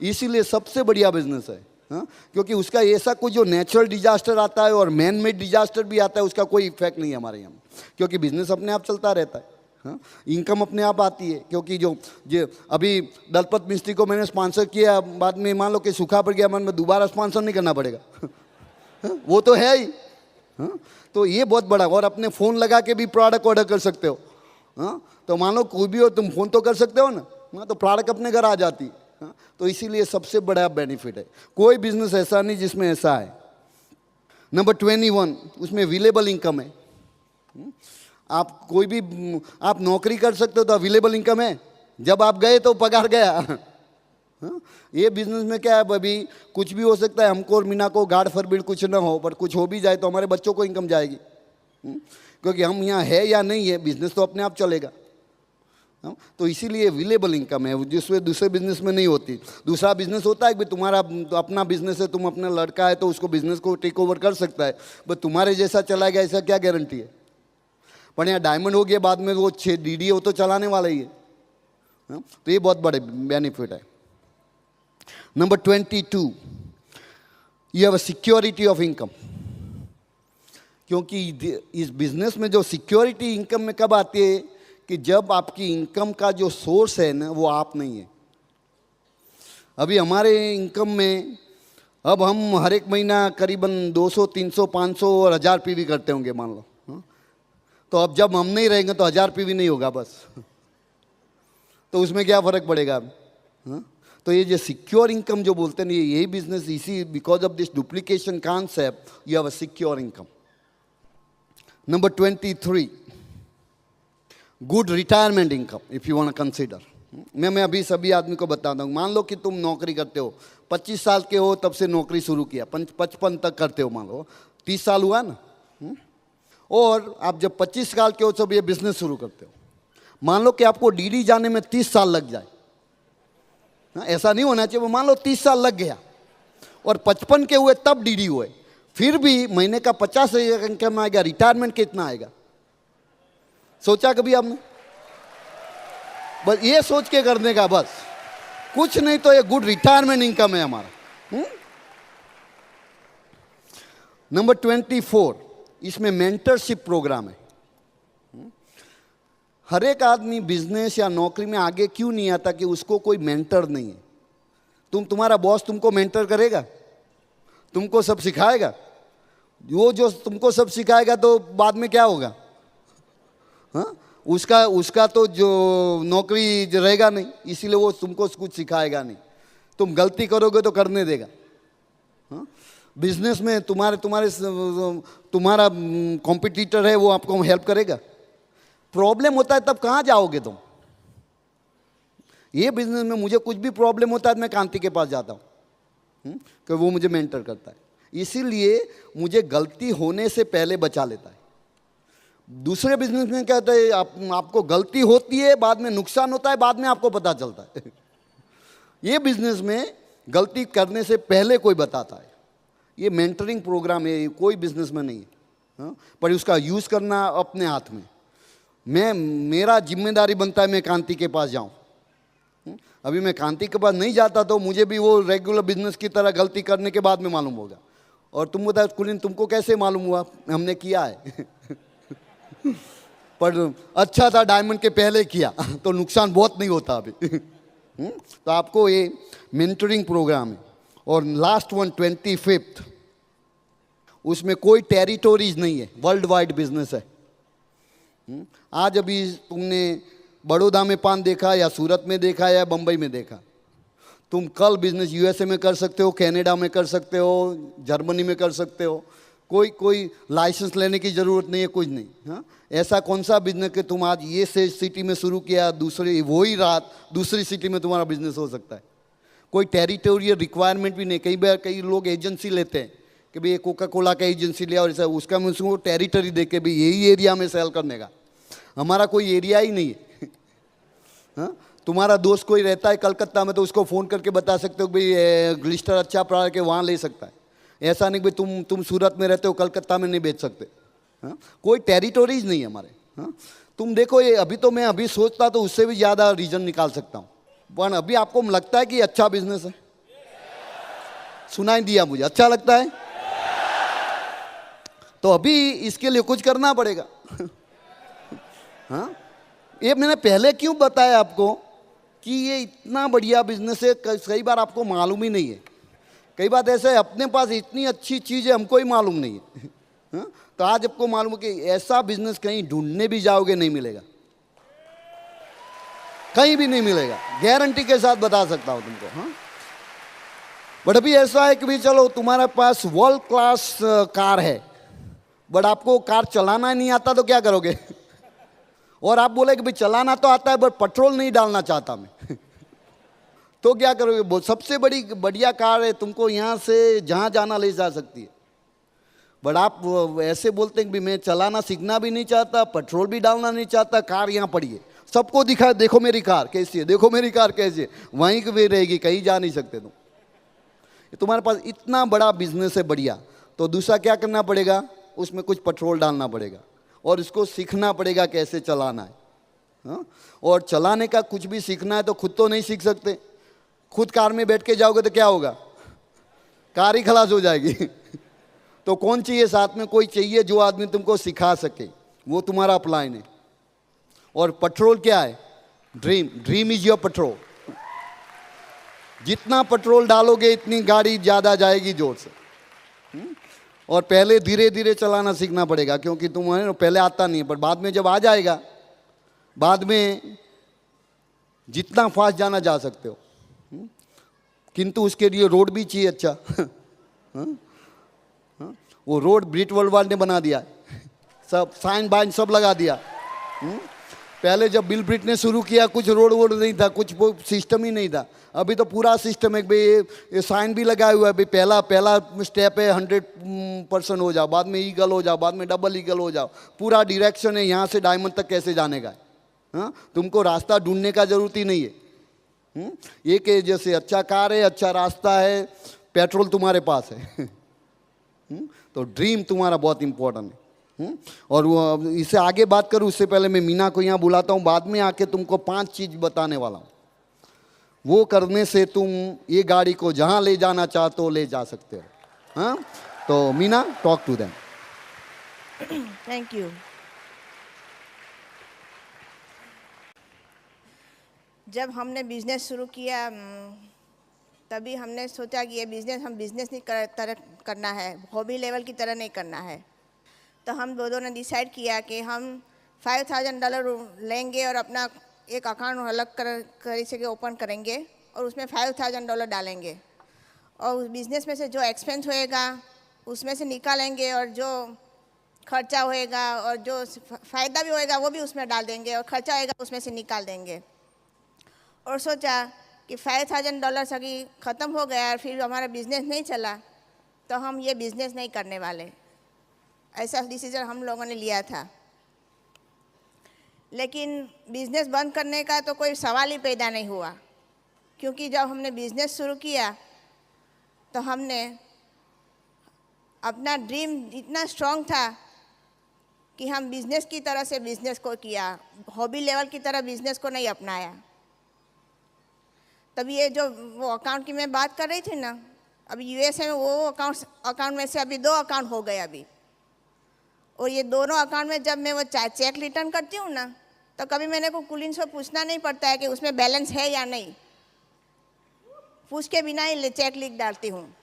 C: इसीलिए सबसे बढ़िया बिजनेस है। हाँ? क्योंकि उसका ऐसा कुछ जो नेचुरल डिजास्टर आता है और मैन मेड डिजास्टर भी आता है, उसका कोई इफेक्ट नहीं है हमारे यहाँ, क्योंकि बिजनेस अपने आप चलता रहता है। हाँ? इनकम अपने आप आती है, क्योंकि जो अभी दलपत मिस्त्री को मैंने स्पॉन्सर किया, बाद में मान लो कि सूखा पड़ गया, मन में दोबारा स्पॉन्सर नहीं करना पड़ेगा। हाँ? वो तो है ही। हाँ? तो ये बहुत बड़ा। और अपने फ़ोन लगा के भी प्रोडक्ट ऑर्डर कर सकते हो। हाँ? तो मान लो कोई भी हो, तुम फ़ोन तो कर सकते हो ना। हाँ? तो प्रोडक्ट अपने घर आ जाती है। हाँ? तो इसीलिए सबसे बड़ा बेनिफिट है। कोई बिजनेस ऐसा नहीं जिसमें ऐसा है। नंबर 21, उसमें अवेलेबल इनकम है। आप कोई भी आप नौकरी कर सकते हो तो अवेलेबल इनकम है, जब आप गए तो पगार गया। हाँ? ये बिजनेस में क्या है, अभी कुछ भी हो सकता है, हमको और मीना को गाड़ फरबीड़ कुछ ना हो, पर कुछ हो भी जाए तो हमारे बच्चों को इनकम जाएगी। क्योंकि हम यहाँ है या नहीं है, बिजनेस तो अपने आप चलेगा। हाँ? तो इसीलिए अवेलेबल इनकम है, जिसमें दूसरे बिजनेस में नहीं होती। दूसरा बिजनेस होता है कि तुम्हारा अपना बिजनेस है, तुम अपना लड़का है तो उसको बिजनेस को टेक ओवर कर सकता है, बट तुम्हारे जैसा चलाएगा ऐसा क्या गारंटी है। पर यहाँ डायमंड हो गया, बाद में वो 6 DD वो तो चलाने वाला ही है। हाँ? तो ये बहुत बड़े बेनिफिट है। Number 22, you have a security of income. क्योंकि इस बिजनेस में जो सिक्योरिटी इनकम में कब आती है कि जब आपकी इनकम का जो सोर्स है ना वो आप नहीं है। अभी हमारे इनकम में अब हम हर एक महीना करीबन 200, 300, 500 और 1000 PV करते होंगे मान लो। हाँ? तो अब जब हम नहीं रहेंगे तो 1000 PV नहीं होगा बस। तो उसमें क्या फ़र्क पड़ेगा। हाँ? तो ये जो सिक्योर इनकम जो बोलते हैं यही बिजनेस, इसी because of this duplication concept you have a secure income. Number 23, good retirement income if you want to consider. मैं अभी सभी आदमी को बताता हूँ, मान लो कि तुम नौकरी करते हो, 25 साल के हो तब से नौकरी शुरू किया, 55 तक करते हो, मान लो 30 साल हुआ ना। और आप जब 25 साल के हो तब ये बिजनेस शुरू करते हो, मान लो कि आपको DD जाने में 30 साल लग जाए। ऐसा नहीं होना चाहिए, वो मान लो 30 साल लग गया और 55 के हुए तब DD हुए, फिर भी महीने का 50,000 इनकम आएगा, रिटायरमेंट कितना आएगा सोचा कभी आपने? बस ये सोच के करने का, बस कुछ नहीं तो ये गुड रिटायरमेंट इनकम है हमारा। नंबर 24, इसमें मेंटरशिप प्रोग्राम है। हर एक आदमी बिजनेस या नौकरी में आगे क्यों नहीं आता कि उसको कोई मेंटर नहीं है। तुम्हारा बॉस तुमको मेंटर करेगा, तुमको सब सिखाएगा, वो जो तुमको सब सिखाएगा तो बाद में क्या होगा। हाँ? उसका तो जो नौकरी रहेगा नहीं, इसीलिए वो तुमको कुछ सिखाएगा नहीं। तुम गलती करोगे तो करने देगा। हाँ? बिजनेस में तुम्हारा कॉम्पिटिटर है, वो आपको हेल्प करेगा। प्रॉब्लम होता है तब कहाँ जाओगे तुम। ये बिजनेस में मुझे कुछ भी प्रॉब्लम होता है मैं कांति के पास जाता हूँ कि वो मुझे मेंटर करता है, इसीलिए मुझे गलती होने से पहले बचा लेता है। दूसरे बिजनेस में क्या होता है, आपको गलती होती है, बाद में नुकसान होता है, बाद में आपको पता चलता है। ये बिजनेस में गलती करने से पहले कोई बताता है। ये मेंटरिंग प्रोग्राम है, कोई बिजनेस में नहीं है। हाँ? पर उसका यूज़ करना अपने हाथ में। मेरा जिम्मेदारी बनता है मैं कांति के पास जाऊं। अभी मैं कांति के पास नहीं जाता तो मुझे भी वो रेगुलर बिजनेस की तरह गलती करने के बाद में मालूम होगा। और तुम बताओ कुलीन, तुमको कैसे मालूम हुआ? हमने किया है। पर अच्छा था डायमंड के पहले किया तो नुकसान बहुत नहीं होता अभी। तो आपको ये मेंटरिंग प्रोग्राम है। और लास्ट वन 25th, उसमें कोई टेरिटोरीज नहीं है, वर्ल्ड वाइड बिजनेस है। आज अभी तुमने बड़ौदा में पान देखा या सूरत में देखा या बम्बई में देखा, तुम कल बिजनेस USA में कर सकते हो, कनाडा में कर सकते हो, जर्मनी में कर सकते हो। कोई लाइसेंस लेने की ज़रूरत नहीं है, कुछ नहीं। हाँ? ऐसा कौन सा बिजनेस कि तुम आज ये से सिटी में शुरू किया, दूसरी वही रात दूसरी सिटी में तुम्हारा बिजनेस हो सकता है। कोई टेरिटोरियल रिक्वायरमेंट भी नहीं। कई लोग एजेंसी लेते हैं कि भाई ये कोका कोला का एजेंसी लिया और ऐसा, उसका मैं उसको टेरिटरी दे के भाई यही एरिया में सेल करने का। हमारा कोई एरिया ही नहीं है। हाँ? तुम्हारा दोस्त कोई रहता है कलकत्ता में तो उसको फ़ोन करके बता सकते हो भाई ग्लिस्टर अच्छा प्रोडक्ट है, वहाँ ले सकता है। ऐसा नहीं भाई तुम सूरत में रहते हो कलकत्ता में नहीं बेच सकते। हाँ? कोई टेरिटोरीज नहीं है हमारे। हाँ? तुम देखो ये अभी तो मैं अभी सोचता तो उससे भी ज़्यादा रीजन निकाल सकता हूँ, पर अभी आपको लगता है कि अच्छा बिजनेस है? सुनाई दिया मुझे, अच्छा लगता है? तो अभी इसके लिए कुछ करना पड़ेगा। हाँ? ये मैंने पहले क्यों बताया आपको कि ये इतना बढ़िया बिजनेस है, कई बार आपको मालूम ही नहीं है। कई बार ऐसे है अपने पास इतनी अच्छी चीज़ है हमको ही मालूम नहीं है। हाँ? तो आज आपको मालूम है कि ऐसा बिजनेस कहीं ढूंढने भी जाओगे नहीं मिलेगा, कहीं भी नहीं मिलेगा, गारंटी के साथ बता सकता हूँ तुमको। हाँ? बट अभी ऐसा है कि भाई चलो तुम्हारे पास वर्ल्ड क्लास कार है, बट आपको कार चलाना नहीं आता तो क्या करोगे? और आप बोले कि भाई चलाना तो आता है बट पेट्रोल नहीं डालना चाहता मैं तो क्या करोगे? सबसे बड़ी बढ़िया कार है, तुमको यहाँ से जहाँ जाना ले जा सकती है, बट आप ऐसे बोलते हैं कि मैं चलाना सीखना भी नहीं चाहता, पेट्रोल भी डालना नहीं चाहता, कार यहाँ पड़ी है, सबको दिखा देखो मेरी कार कैसी है, देखो मेरी कार कैसी है, वहीं की रहेगी, कहीं जा नहीं सकते तुम। तुम्हारे पास इतना बड़ा बिजनेस है बढ़िया, तो दूसरा क्या करना पड़ेगा? उसमें कुछ पेट्रोल डालना पड़ेगा और इसको सीखना पड़ेगा कैसे चलाना है। हाँ? और चलाने का कुछ भी सीखना है तो खुद तो नहीं सीख सकते। खुद कार में बैठ के जाओगे तो क्या होगा? कार ही खलास हो जाएगी तो कौन चाहिए साथ में? कोई चाहिए जो आदमी तुमको सिखा सके, वो तुम्हारा अपलाइन है। और पेट्रोल क्या है? Dream. Dream is your petrol. जितना पेट्रोल डालोगे इतनी गाड़ी ज़्यादा जाएगी जोर से। और पहले धीरे धीरे चलाना सीखना पड़ेगा, क्योंकि तुम्हें पहले आता नहीं है, पर बाद में जब आ जाएगा, बाद में जितना फास्ट जाना जा सकते हो। किंतु उसके लिए रोड भी चाहिए अच्छा वो रोड ब्रिट वर्ल्ड ने बना दिया, सब साइन बाइन सब लगा दिया। पहले जब बिल ब्रिट ने शुरू किया कुछ रोड वोड नहीं था, कुछ वो सिस्टम ही नहीं था। अभी तो पूरा सिस्टम है भाई, ये साइन भी लगाया हुआ है भाई, पहला स्टेप है 100% हो जाओ, बाद में ईगल हो जाओ, बाद में डबल ईगल हो जाओ, पूरा डायरेक्शन है यहाँ से डायमंड तक कैसे जाने का है। हाँ, तुमको रास्ता ढूंढने का जरूरत ही नहीं है। एक जैसे अच्छा कार है, अच्छा रास्ता है, पेट्रोल तुम्हारे पास है तो ड्रीम तुम्हारा बहुत इंपॉर्टेंट है। और वो इससे आगे बात करूँ उससे पहले मैं मीना को यहाँ बुलाता हूँ, बाद में आके तुमको 5 चीज़ बताने वाला हूँ। वो करने से तुम ये गाड़ी को जहाँ ले जाना चाहते हो ले जा सकते हो। हाँ, तो Meena, talk to them.
D: Thank you. जब हमने बिजनेस शुरू किया तभी हमने सोचा कि ये बिजनेस हम बिजनेस नहीं करना है, हॉबी लेवल की तरह नहीं करना है। तो हम दोनों ने डिसाइड किया कि हम $5,000 लेंगे और अपना एक अकाउंट अलग कर से ओपन करेंगे और उसमें $5,000 डालेंगे और उस बिज़नेस में से जो एक्सपेंस होएगा उसमें से निकालेंगे और जो खर्चा होएगा और जो फ़ायदा भी होएगा वो भी उसमें डाल देंगे और खर्चा होएगा उसमें से निकाल देंगे। और सोचा कि $5,000 अभी ख़त्म हो गया और फिर हमारा बिज़नेस नहीं चला तो हम ये बिज़नेस नहीं करने वाले, ऐसा डिसीजन हम लोगों ने लिया था। लेकिन बिज़नेस बंद करने का तो कोई सवाल ही पैदा नहीं हुआ, क्योंकि जब हमने बिज़नेस शुरू किया तो हमने अपना ड्रीम इतना स्ट्रॉन्ग था कि हम बिज़नेस की तरह से बिज़नेस को किया, हॉबी लेवल की तरह बिज़नेस को नहीं अपनाया। तब ये जो वो अकाउंट की मैं बात कर रही थी ना, अभी यूएसए में वो अकाउंट में से अभी 2 अकाउंट हो गए अभी। और ये दोनों अकाउंट में जब मैं वो चेक रिटर्न करती हूँ ना, तो कभी मैंने को कुलीन से पूछना नहीं पड़ता है कि उसमें बैलेंस है या नहीं, पूछ के बिना ही चेक लिख डालती हूँ।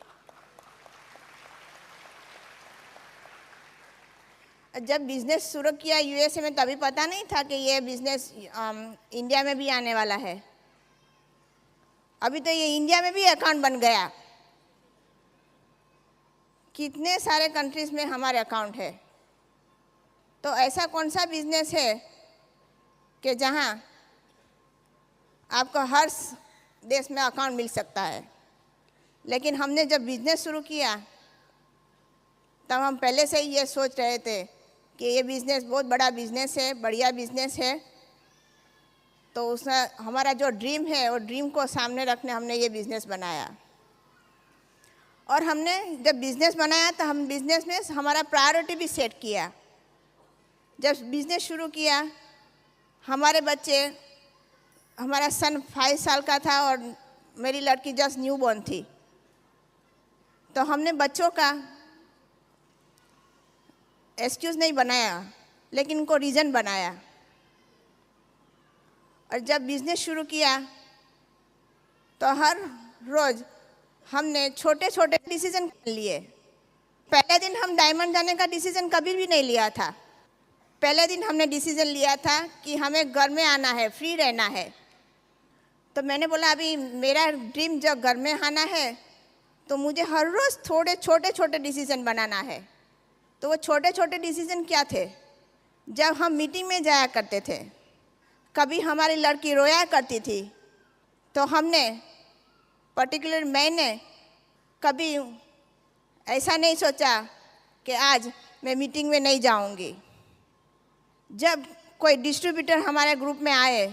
D: जब बिज़नेस शुरू किया यूएसए में तभी पता नहीं था कि ये बिज़नेस इंडिया में भी आने वाला है। अभी तो ये इंडिया में भी अकाउंट बन गया। कितने सारे कंट्रीज़ में हमारे अकाउंट है। तो ऐसा कौन सा बिज़नेस है कि जहाँ आपको हर देश में अकाउंट मिल सकता है। लेकिन हमने जब बिज़नेस शुरू किया तब हम पहले से ही ये सोच रहे थे कि ये बिज़नेस बहुत बड़ा बिज़नेस है, बढ़िया बिज़नेस है। तो उसमें हमारा जो ड्रीम है वो ड्रीम को सामने रखने हमने ये बिज़नेस बनाया। और हमने जब बिज़नेस बनाया तो हम बिज़नेस में हमारा प्रायोरिटी भी सेट किया। जब बिज़नेस शुरू किया हमारे बच्चे, हमारा सन 5 साल का था और मेरी लड़की जस्ट न्यू बॉर्न थी। तो हमने बच्चों का एक्सक्यूज़ नहीं बनाया, लेकिन उनको रीज़न बनाया। और जब बिज़नेस शुरू किया तो हर रोज़ हमने छोटे छोटे डिसीज़न लिए। पहले दिन हम डायमंड जाने का डिसीज़न कभी भी नहीं लिया था। पहले दिन हमने डिसीज़न लिया था कि हमें घर में आना है, फ्री रहना है। तो मैंने बोला अभी मेरा ड्रीम जब घर में आना है तो मुझे हर रोज़ थोड़े छोटे छोटे डिसीज़न बनाना है। तो वो छोटे छोटे डिसीज़न क्या थे? जब हम मीटिंग में जाया करते थे, कभी हमारी लड़की रोया करती थी, तो हमने पर्टिकुलर मैंने कभी ऐसा नहीं सोचा कि आज मैं मीटिंग में नहीं जाऊंगी। जब कोई डिस्ट्रीब्यूटर हमारे ग्रुप में आए,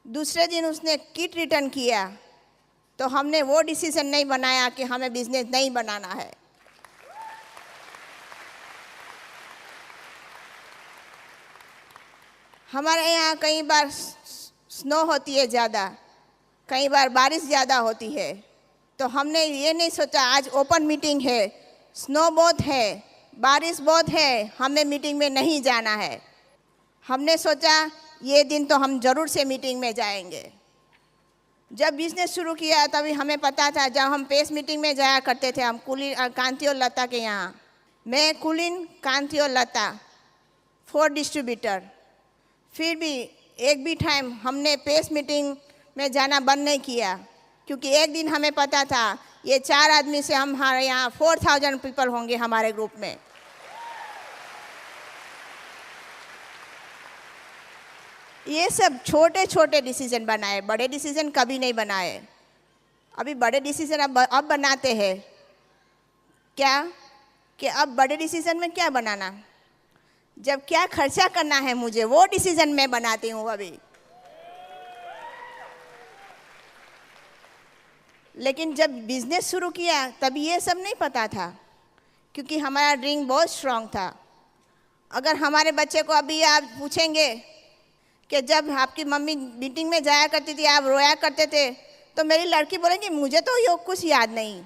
D: दूसरे दिन उसने किट रिटर्न किया, तो हमने वो डिसीजन नहीं बनाया कि हमें बिजनेस नहीं बनाना है। हमारे यहाँ कई बार स्नो होती है ज़्यादा, कई बार बारिश ज़्यादा होती है, तो हमने ये नहीं सोचा आज ओपन मीटिंग है, स्नो बहुत है, बारिश बहुत है, हमें मीटिंग में नहीं जाना है। हमने सोचा ये दिन तो हम ज़रूर से मीटिंग में जाएंगे। जब बिज़नेस शुरू किया तभी हमें पता था, जब हम पेस मीटिंग में जाया करते थे, हम कुलीन कांति और लता के यहाँ, मैं कुलीन कांति और लता 4 डिस्ट्रीब्यूटर, फिर भी एक भी टाइम हमने पेस मीटिंग में जाना बंद नहीं किया, क्योंकि एक दिन हमें पता था ये 4 आदमी से हमारे यहाँ 4000 पीपल होंगे हमारे ग्रुप में। ये सब छोटे छोटे डिसीजन बनाए, बड़े डिसीजन कभी नहीं बनाए। अभी बड़े डिसीजन अब बनाते हैं क्या कि अब बड़े डिसीजन में क्या बनाना, जब क्या खर्चा करना है मुझे वो डिसीजन मैं बनाती हूँ अभी। लेकिन जब बिजनेस शुरू किया तभी ये सब नहीं पता था, क्योंकि हमारा ड्रीम बहुत स्ट्रांग था। अगर हमारे बच्चे को अभी आप पूछेंगे कि जब आपकी मम्मी मीटिंग में जाया करती थी आप रोया करते थे, तो मेरी लड़की बोलेंगी मुझे तो ये कुछ याद नहीं।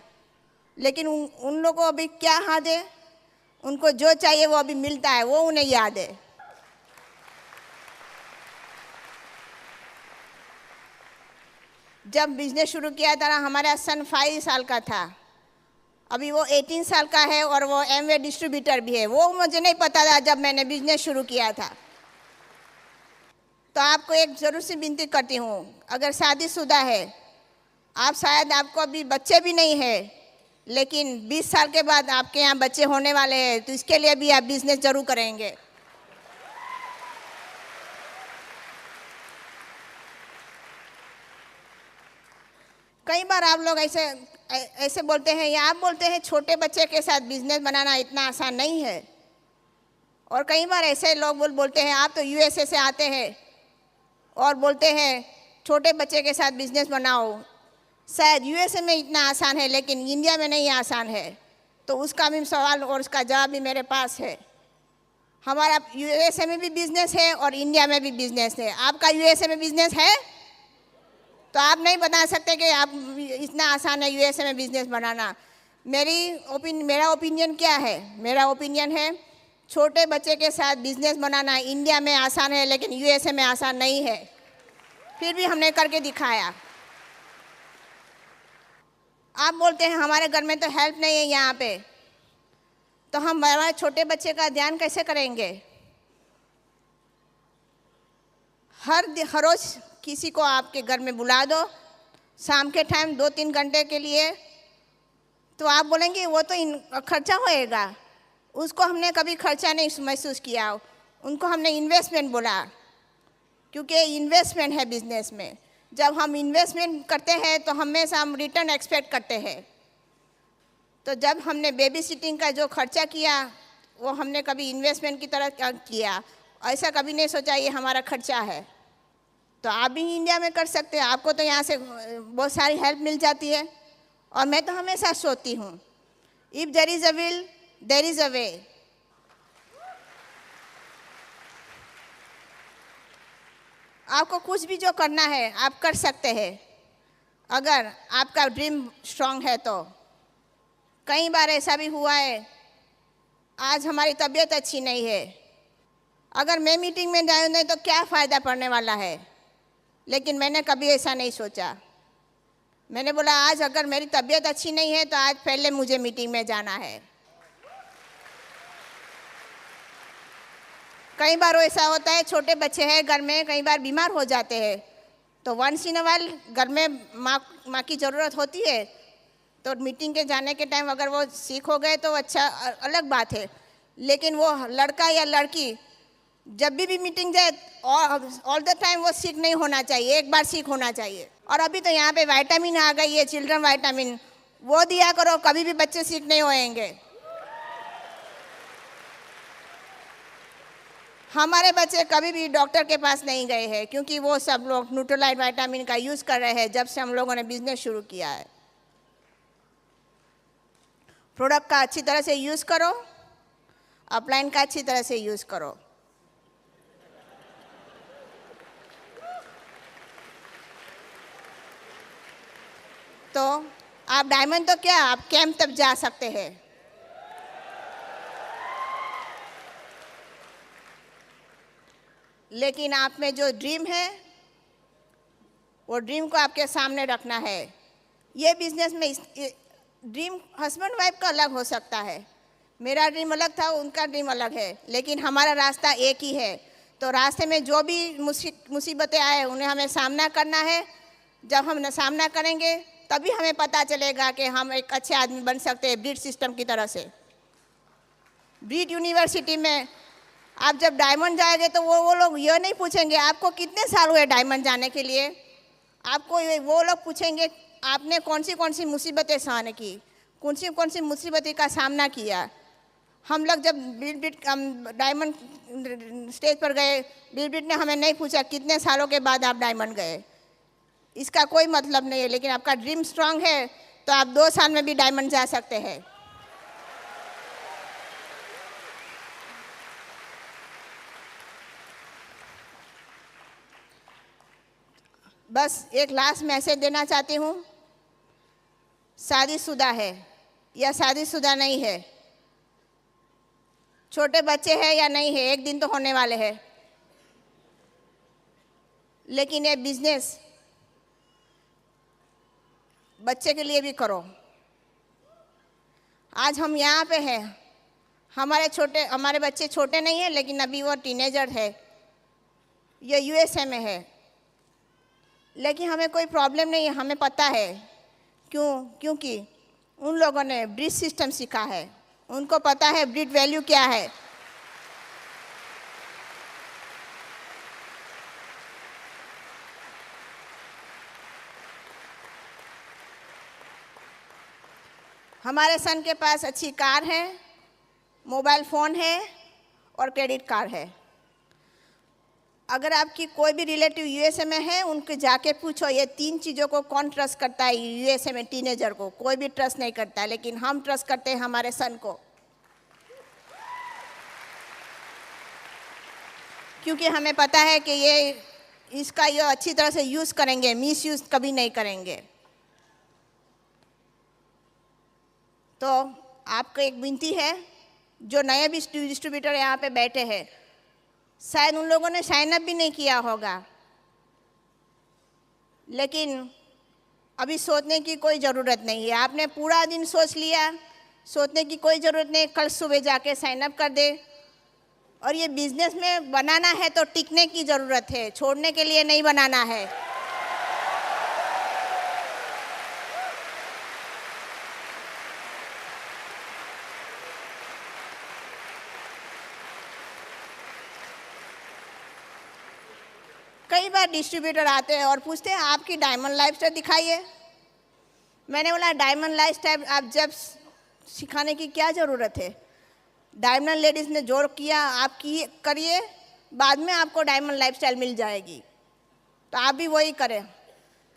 D: लेकिन उन लोगों को अभी क्या याद है, उनको जो चाहिए वो अभी मिलता है, वो उन्हें याद है। जब बिजनेस शुरू किया था हमारा सन 5 साल का था, अभी वो 18 साल का है और वो एमवे डिस्ट्रीब्यूटर भी है। वो मुझे नहीं पता था जब मैंने बिजनेस शुरू किया था। तो आपको एक ज़रूर सी विनती करती हूँ, अगर शादीशुदा है, आप शायद आपको अभी बच्चे भी नहीं है, लेकिन 20 साल के बाद आपके यहाँ बच्चे होने वाले हैं, तो इसके लिए भी आप बिजनेस जरूर करेंगे। कई बार आप लोग ऐसे बोलते हैं, या आप बोलते हैं छोटे बच्चे के साथ बिजनेस बनाना इतना आसान नहीं है। और कई बार ऐसे लोग बोलते हैं आप तो यूएसए से आते हैं और बोलते हैं छोटे बच्चे के साथ बिजनेस बनाओ। शायद यूएसए में इतना आसान है, लेकिन इंडिया में नहीं आसान है। तो उसका भी सवाल और उसका जवाब भी मेरे पास है। हमारा यूएसए में भी बिजनेस है और इंडिया में भी बिजनेस है। आपका यूएसए में बिजनेस है, तो आप नहीं बता सकते कि आप इतना आसान है यूएसए में बिजनेस बनाना। मेरा ओपिनियन क्या है? मेरा ओपिनियन है छोटे बच्चे के साथ बिजनेस बनाना इंडिया में आसान है, लेकिन यूएसए में आसान नहीं है। फिर भी हमने करके दिखाया। आप बोलते हैं हमारे घर में तो हेल्प नहीं है यहाँ पे, तो हम हमारे छोटे बच्चे का ध्यान कैसे करेंगे? हर रोज़ किसी को आपके घर में बुला दो, शाम के टाइम 2-3 घंटे के लिए, तो आप बोलेंगे वो तो खर्चा होएगा। उसको हमने कभी खर्चा नहीं महसूस किया, उनको हमने इन्वेस्टमेंट बोला, क्योंकि इन्वेस्टमेंट है बिजनेस में। जब हम इन्वेस्टमेंट करते हैं तो हमेशा हम रिटर्न एक्सपेक्ट करते हैं। तो जब हमने बेबी सिटिंग का जो खर्चा किया वो हमने कभी इन्वेस्टमेंट की तरह किया, ऐसा कभी नहीं सोचा ये हमारा खर्चा है। तो आप भी इंडिया में कर सकते हैं, आपको तो यहाँ से बहुत सारी हेल्प मिल जाती है। और मैं तो हमेशा सोचती हूँ, if there is a will there is a way. आपको कुछ भी जो करना है आप कर सकते हैं, अगर आपका ड्रीम स्ट्रांग है तो। कई बार ऐसा भी हुआ है, आज हमारी तबीयत अच्छी नहीं है, अगर मैं मीटिंग में जाऊँ नहीं तो क्या फ़ायदा पड़ने वाला है। लेकिन मैंने कभी ऐसा नहीं सोचा। मैंने बोला आज अगर मेरी तबीयत अच्छी नहीं है तो आज पहले मुझे मीटिंग में जाना है। कई बार ऐसा होता है, छोटे बच्चे हैं घर में, कई बार बीमार हो जाते हैं, तो वंस इन अ वाइल घर में माँ की ज़रूरत होती है। तो मीटिंग के जाने के टाइम अगर वो सीख हो गए तो अच्छा अलग बात है, लेकिन वो लड़का या लड़की जब भी मीटिंग जाए ऑल द टाइम वो सिक नहीं होना चाहिए, एक बार सिक होना चाहिए। और अभी तो यहाँ पे विटामिन आ गई है, चिल्ड्रन विटामिन, वो दिया करो, कभी भी बच्चे सिक नहीं होएंगे। हमारे बच्चे कभी भी डॉक्टर के पास नहीं गए हैं, क्योंकि वो सब लोग न्यूट्रोलाइट विटामिन का यूज़ कर रहे हैं जब से हम लोगों ने बिजनेस शुरू किया है। प्रोडक्ट का अच्छी तरह से यूज़ करो, अपलाइन का अच्छी तरह से यूज़ करो। तो आप डायमंड तो क्या, आप कैंप तक जा सकते हैं। लेकिन आप में जो ड्रीम है, वो ड्रीम को आपके सामने रखना है। ये बिजनेस में ड्रीम हस्बैंड वाइफ का अलग हो सकता है। मेरा ड्रीम अलग था, उनका ड्रीम अलग है, लेकिन हमारा रास्ता एक ही है। तो रास्ते में जो भी मुसीबतें आए उन्हें हमें सामना करना है। जब हम सामना करेंगे तभी हमें पता चलेगा कि हम एक अच्छे आदमी बन सकते हैं ब्रीड सिस्टम की तरह से। ब्रीड यूनिवर्सिटी में आप जब डायमंड जाएंगे तो वो लोग ये नहीं पूछेंगे आपको कितने साल हुए डायमंड जाने के लिए। आपको वो लोग पूछेंगे आपने कौन सी मुसीबतें सहन की, कौन सी मुसीबतें का सामना किया। हम लोग जब डायमंड स्टेज पर गए, ब्रीड ने हमें नहीं पूछा कितने सालों के बाद आप डायमंड गए। इसका कोई मतलब नहीं है, लेकिन आपका ड्रीम स्ट्रांग है तो आप 2 साल में भी डायमंड जा सकते हैं। बस एक लास्ट मैसेज देना चाहती हूँ, शादीशुदा है या शादीशुदा नहीं है, छोटे बच्चे हैं या नहीं है, एक दिन तो होने वाले हैं। लेकिन ये बिजनेस बच्चे के लिए भी करो। आज हम यहाँ पे हैं, हमारे बच्चे छोटे नहीं हैं, लेकिन अभी वो टीनेजर है, ये यूएसए में है। लेकिन हमें कोई प्रॉब्लम नहीं है, हमें पता है क्योंकि उन लोगों ने ब्रीड सिस्टम सीखा है, उनको पता है ब्रीड वैल्यू क्या है। हमारे सन के पास अच्छी कार है, मोबाइल फ़ोन है और क्रेडिट कार्ड है। अगर आपकी कोई भी रिलेटिव यूएसए में है, उनके जाके पूछो ये 3 चीज़ों को कौन ट्रस्ट करता है। यूएसए में टीनेजर को कोई भी ट्रस्ट नहीं करता है, लेकिन हम ट्रस्ट करते हैं हमारे सन को, क्योंकि हमें पता है कि ये अच्छी तरह से यूज़ करेंगे, मिस यूज़ कभी नहीं करेंगे। तो आपको एक विनती है, जो नए भी डिस्ट्रीब्यूटर यहाँ पे बैठे हैं, शायद उन लोगों ने साइन अप भी नहीं किया होगा, लेकिन अभी सोचने की कोई ज़रूरत नहीं है। आपने पूरा दिन सोच लिया, सोचने की कोई ज़रूरत नहीं, कल सुबह जाके साइन अप कर दे। और ये बिजनेस में बनाना है तो टिकने की ज़रूरत है, छोड़ने के लिए नहीं बनाना है। कई बार डिस्ट्रीब्यूटर आते हैं और पूछते हैं आपकी डायमंड लाइफस्टाइल दिखाइए। मैंने बोला डायमंड लाइफस्टाइल आप जब सिखाने की क्या ज़रूरत है, डायमंड लेडीज़ ने जोर किया आप करिए, बाद में आपको डायमंड लाइफस्टाइल मिल जाएगी। तो आप भी वही करें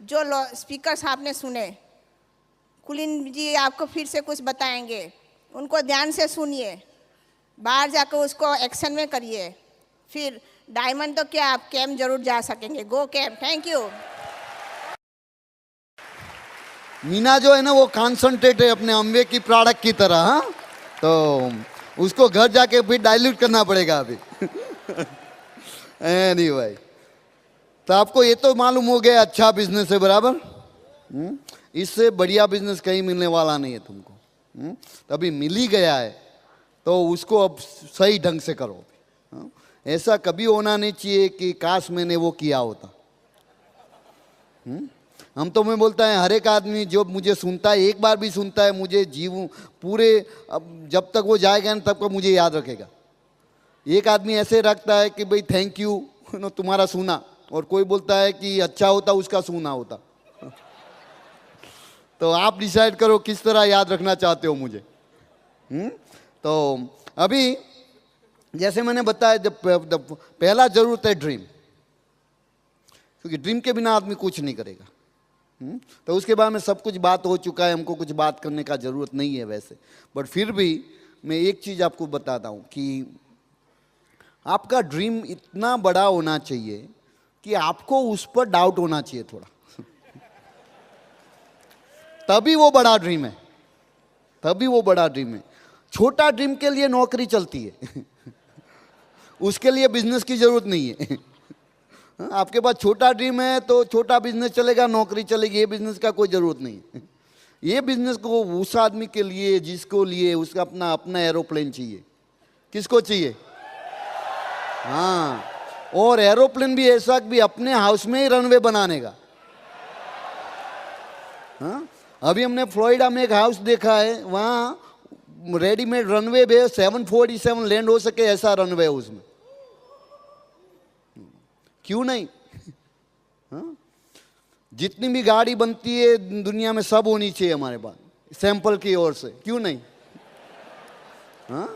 D: जो स्पीकर्स आपने सुने। कुलीन जी आपको फिर से कुछ बताएंगे, उनको ध्यान से सुनिए, बाहर जाकर उसको एक्शन में करिए। फिर डायमंड तो क्या, आप कैंप जरूर जा सकेंगे। Go camp. Thank you.
C: Meena जो है ना वो कॉन्सेंट्रेट है अपने अम्बे की प्रोडक्ट की तरह, हाँ, तो उसको घर जाके फिर डाइल्यूट करना पड़ेगा अभी। एनीवे, तो आपको ये तो मालूम हो गया अच्छा बिजनेस है, बराबर। इससे बढ़िया बिजनेस कहीं मिलने वाला नहीं है तुमको। तो अभी मिल ही गया है तो उसको अब सही ढंग से करो। ऐसा कभी होना नहीं चाहिए कि काश मैंने वो किया होता। हम तो मैं बोलता है हर एक आदमी जो मुझे सुनता है, एक बार भी सुनता है, मुझे जीव पूरे अब जब तक वो जाएगा ना तब तक मुझे याद रखेगा। एक आदमी ऐसे रखता है कि भाई थैंक यू तुम्हारा सुना, और कोई बोलता है कि अच्छा होता उसका सुना होता। तो आप डिसाइड करो किस तरह याद रखना चाहते हो मुझे। तो अभी जैसे मैंने बताया, जब पहला जरूरत है ड्रीम, क्योंकि ड्रीम के बिना आदमी कुछ नहीं करेगा। तो उसके बाद में सब कुछ बात हो चुका है, हमको कुछ बात करने का ज़रूरत नहीं है वैसे, बट फिर भी मैं एक चीज़ आपको बताता हूँ कि आपका ड्रीम इतना बड़ा होना चाहिए कि आपको उस पर डाउट होना चाहिए थोड़ा, तभी वो बड़ा ड्रीम है, तभी वो बड़ा ड्रीम है। छोटा ड्रीम के लिए नौकरी चलती है, उसके लिए बिजनेस की ज़रूरत नहीं है। आपके पास छोटा ड्रीम है तो छोटा बिजनेस चलेगा, नौकरी चलेगी, ये बिजनेस का कोई ज़रूरत नहीं है। ये बिजनेस को उस आदमी के लिए जिसको लिए उसका अपना अपना एरोप्लेन चाहिए। किसको चाहिए? हाँ, और एरोप्लेन भी ऐसा भी अपने हाउस में ही रनवे बनाने का। हाँ, अभी हमने फ्लोरिडा में एक हाउस देखा है, वहाँ रेडीमेड रनवे भी 747 लैंड हो सके ऐसा रनवे है उसमें। क्यों नहीं? हाँ? जितनी भी गाड़ी बनती है दुनिया में सब होनी चाहिए हमारे पास सैंपल की ओर से, क्यों नहीं? हाँ?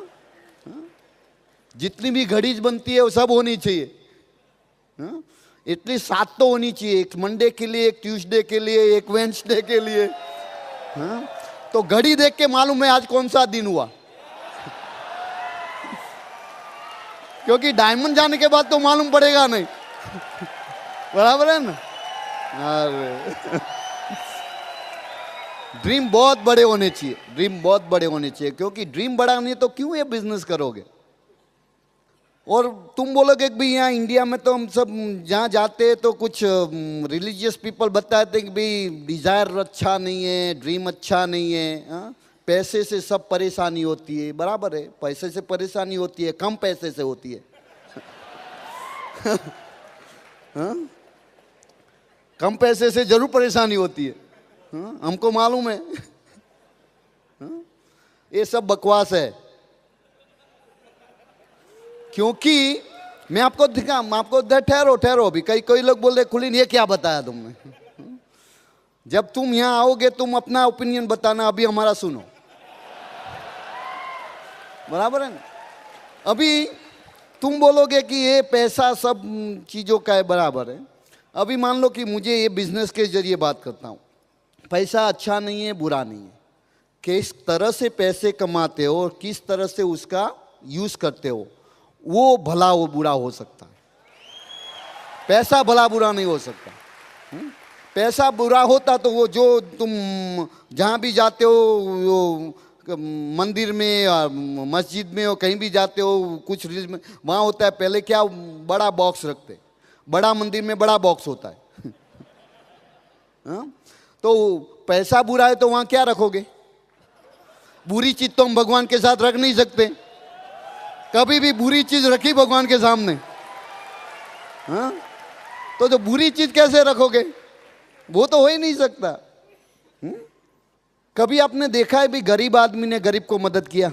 C: हाँ? जितनी भी घड़ी बनती है वो सब होनी चाहिए। हाँ? एटलीस्ट 7 तो होनी चाहिए, एक मंडे के लिए, एक ट्यूसडे के लिए, एक वेडनेसडे के लिए। हाँ? तो घड़ी देख के मालूम है आज कौन सा दिन हुआ, क्योंकि डायमंड जाने के बाद तो मालूम पड़ेगा नहीं। बराबर है ना? अरे ड्रीम बहुत बड़े होने चाहिए, ड्रीम बहुत बड़े होने चाहिए, क्योंकि ड्रीम बड़ा नहीं तो क्यों ये बिजनेस करोगे? और तुम बोलोगे कि भाई यहाँ इंडिया में तो हम सब जहाँ जाते हैं तो कुछ रिलीजियस पीपल बताते हैं कि भाई डिज़ायर अच्छा नहीं है, ड्रीम अच्छा नहीं है। हाँ? पैसे से सब परेशानी होती है, बराबर है, पैसे से परेशानी होती है, कम पैसे से होती है। हाँ? कम पैसे से जरूर परेशानी होती है। हाँ? हमको मालूम है। हाँ? ये सब बकवास है, क्योंकि मैं आपको दिखा, आपको ठहरो अभी, कई लोग बोल रहे कुलीन ये क्या बताया तुमने। जब तुम यहाँ आओगे तुम अपना ओपिनियन बताना, अभी हमारा सुनो, बराबर है ना? अभी तुम बोलोगे कि ये पैसा सब चीज़ों का है, बराबर है। अभी मान लो कि मुझे ये बिजनेस के जरिए बात करता हूँ, पैसा अच्छा नहीं है, बुरा नहीं है, किस तरह से पैसे कमाते हो और किस तरह से उसका यूज़ करते हो, वो भला वो बुरा हो सकता है। पैसा भला बुरा नहीं हो सकता। पैसा बुरा होता तो वो जो तुम जहाँ भी जाते हो, वो मंदिर में या मस्जिद में हो, कहीं भी जाते हो, कुछ रिलीज में वहाँ होता है, पहले क्या बड़ा बॉक्स रखते, बड़ा मंदिर में बड़ा बॉक्स होता है। हाँ? तो पैसा बुरा है तो वहाँ क्या रखोगे? बुरी चीज़ तो हम भगवान के साथ रख नहीं सकते, कभी भी बुरी चीज़ रखी भगवान के सामने। हाँ? तो जो बुरी चीज़ कैसे रखोगे? वो तो हो ही नहीं सकता। कभी आपने देखा है भी गरीब आदमी ने गरीब को मदद किया?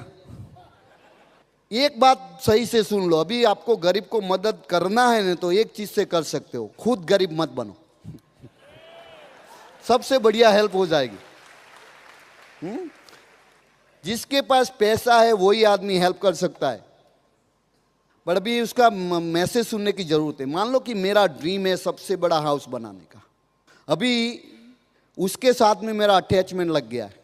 C: एक बात सही से सुन लो, अभी आपको गरीब को मदद करना है ना तो एक चीज से कर सकते हो, खुद गरीब मत बनो, सबसे बढ़िया हेल्प हो जाएगी। जिसके पास पैसा है वही आदमी हेल्प कर सकता है, पर अभी उसका मैसेज सुनने की जरूरत है। मान लो कि मेरा ड्रीम है सबसे बड़ा हाउस बनाने का, अभी उसके साथ में मेरा अटैचमेंट लग गया है।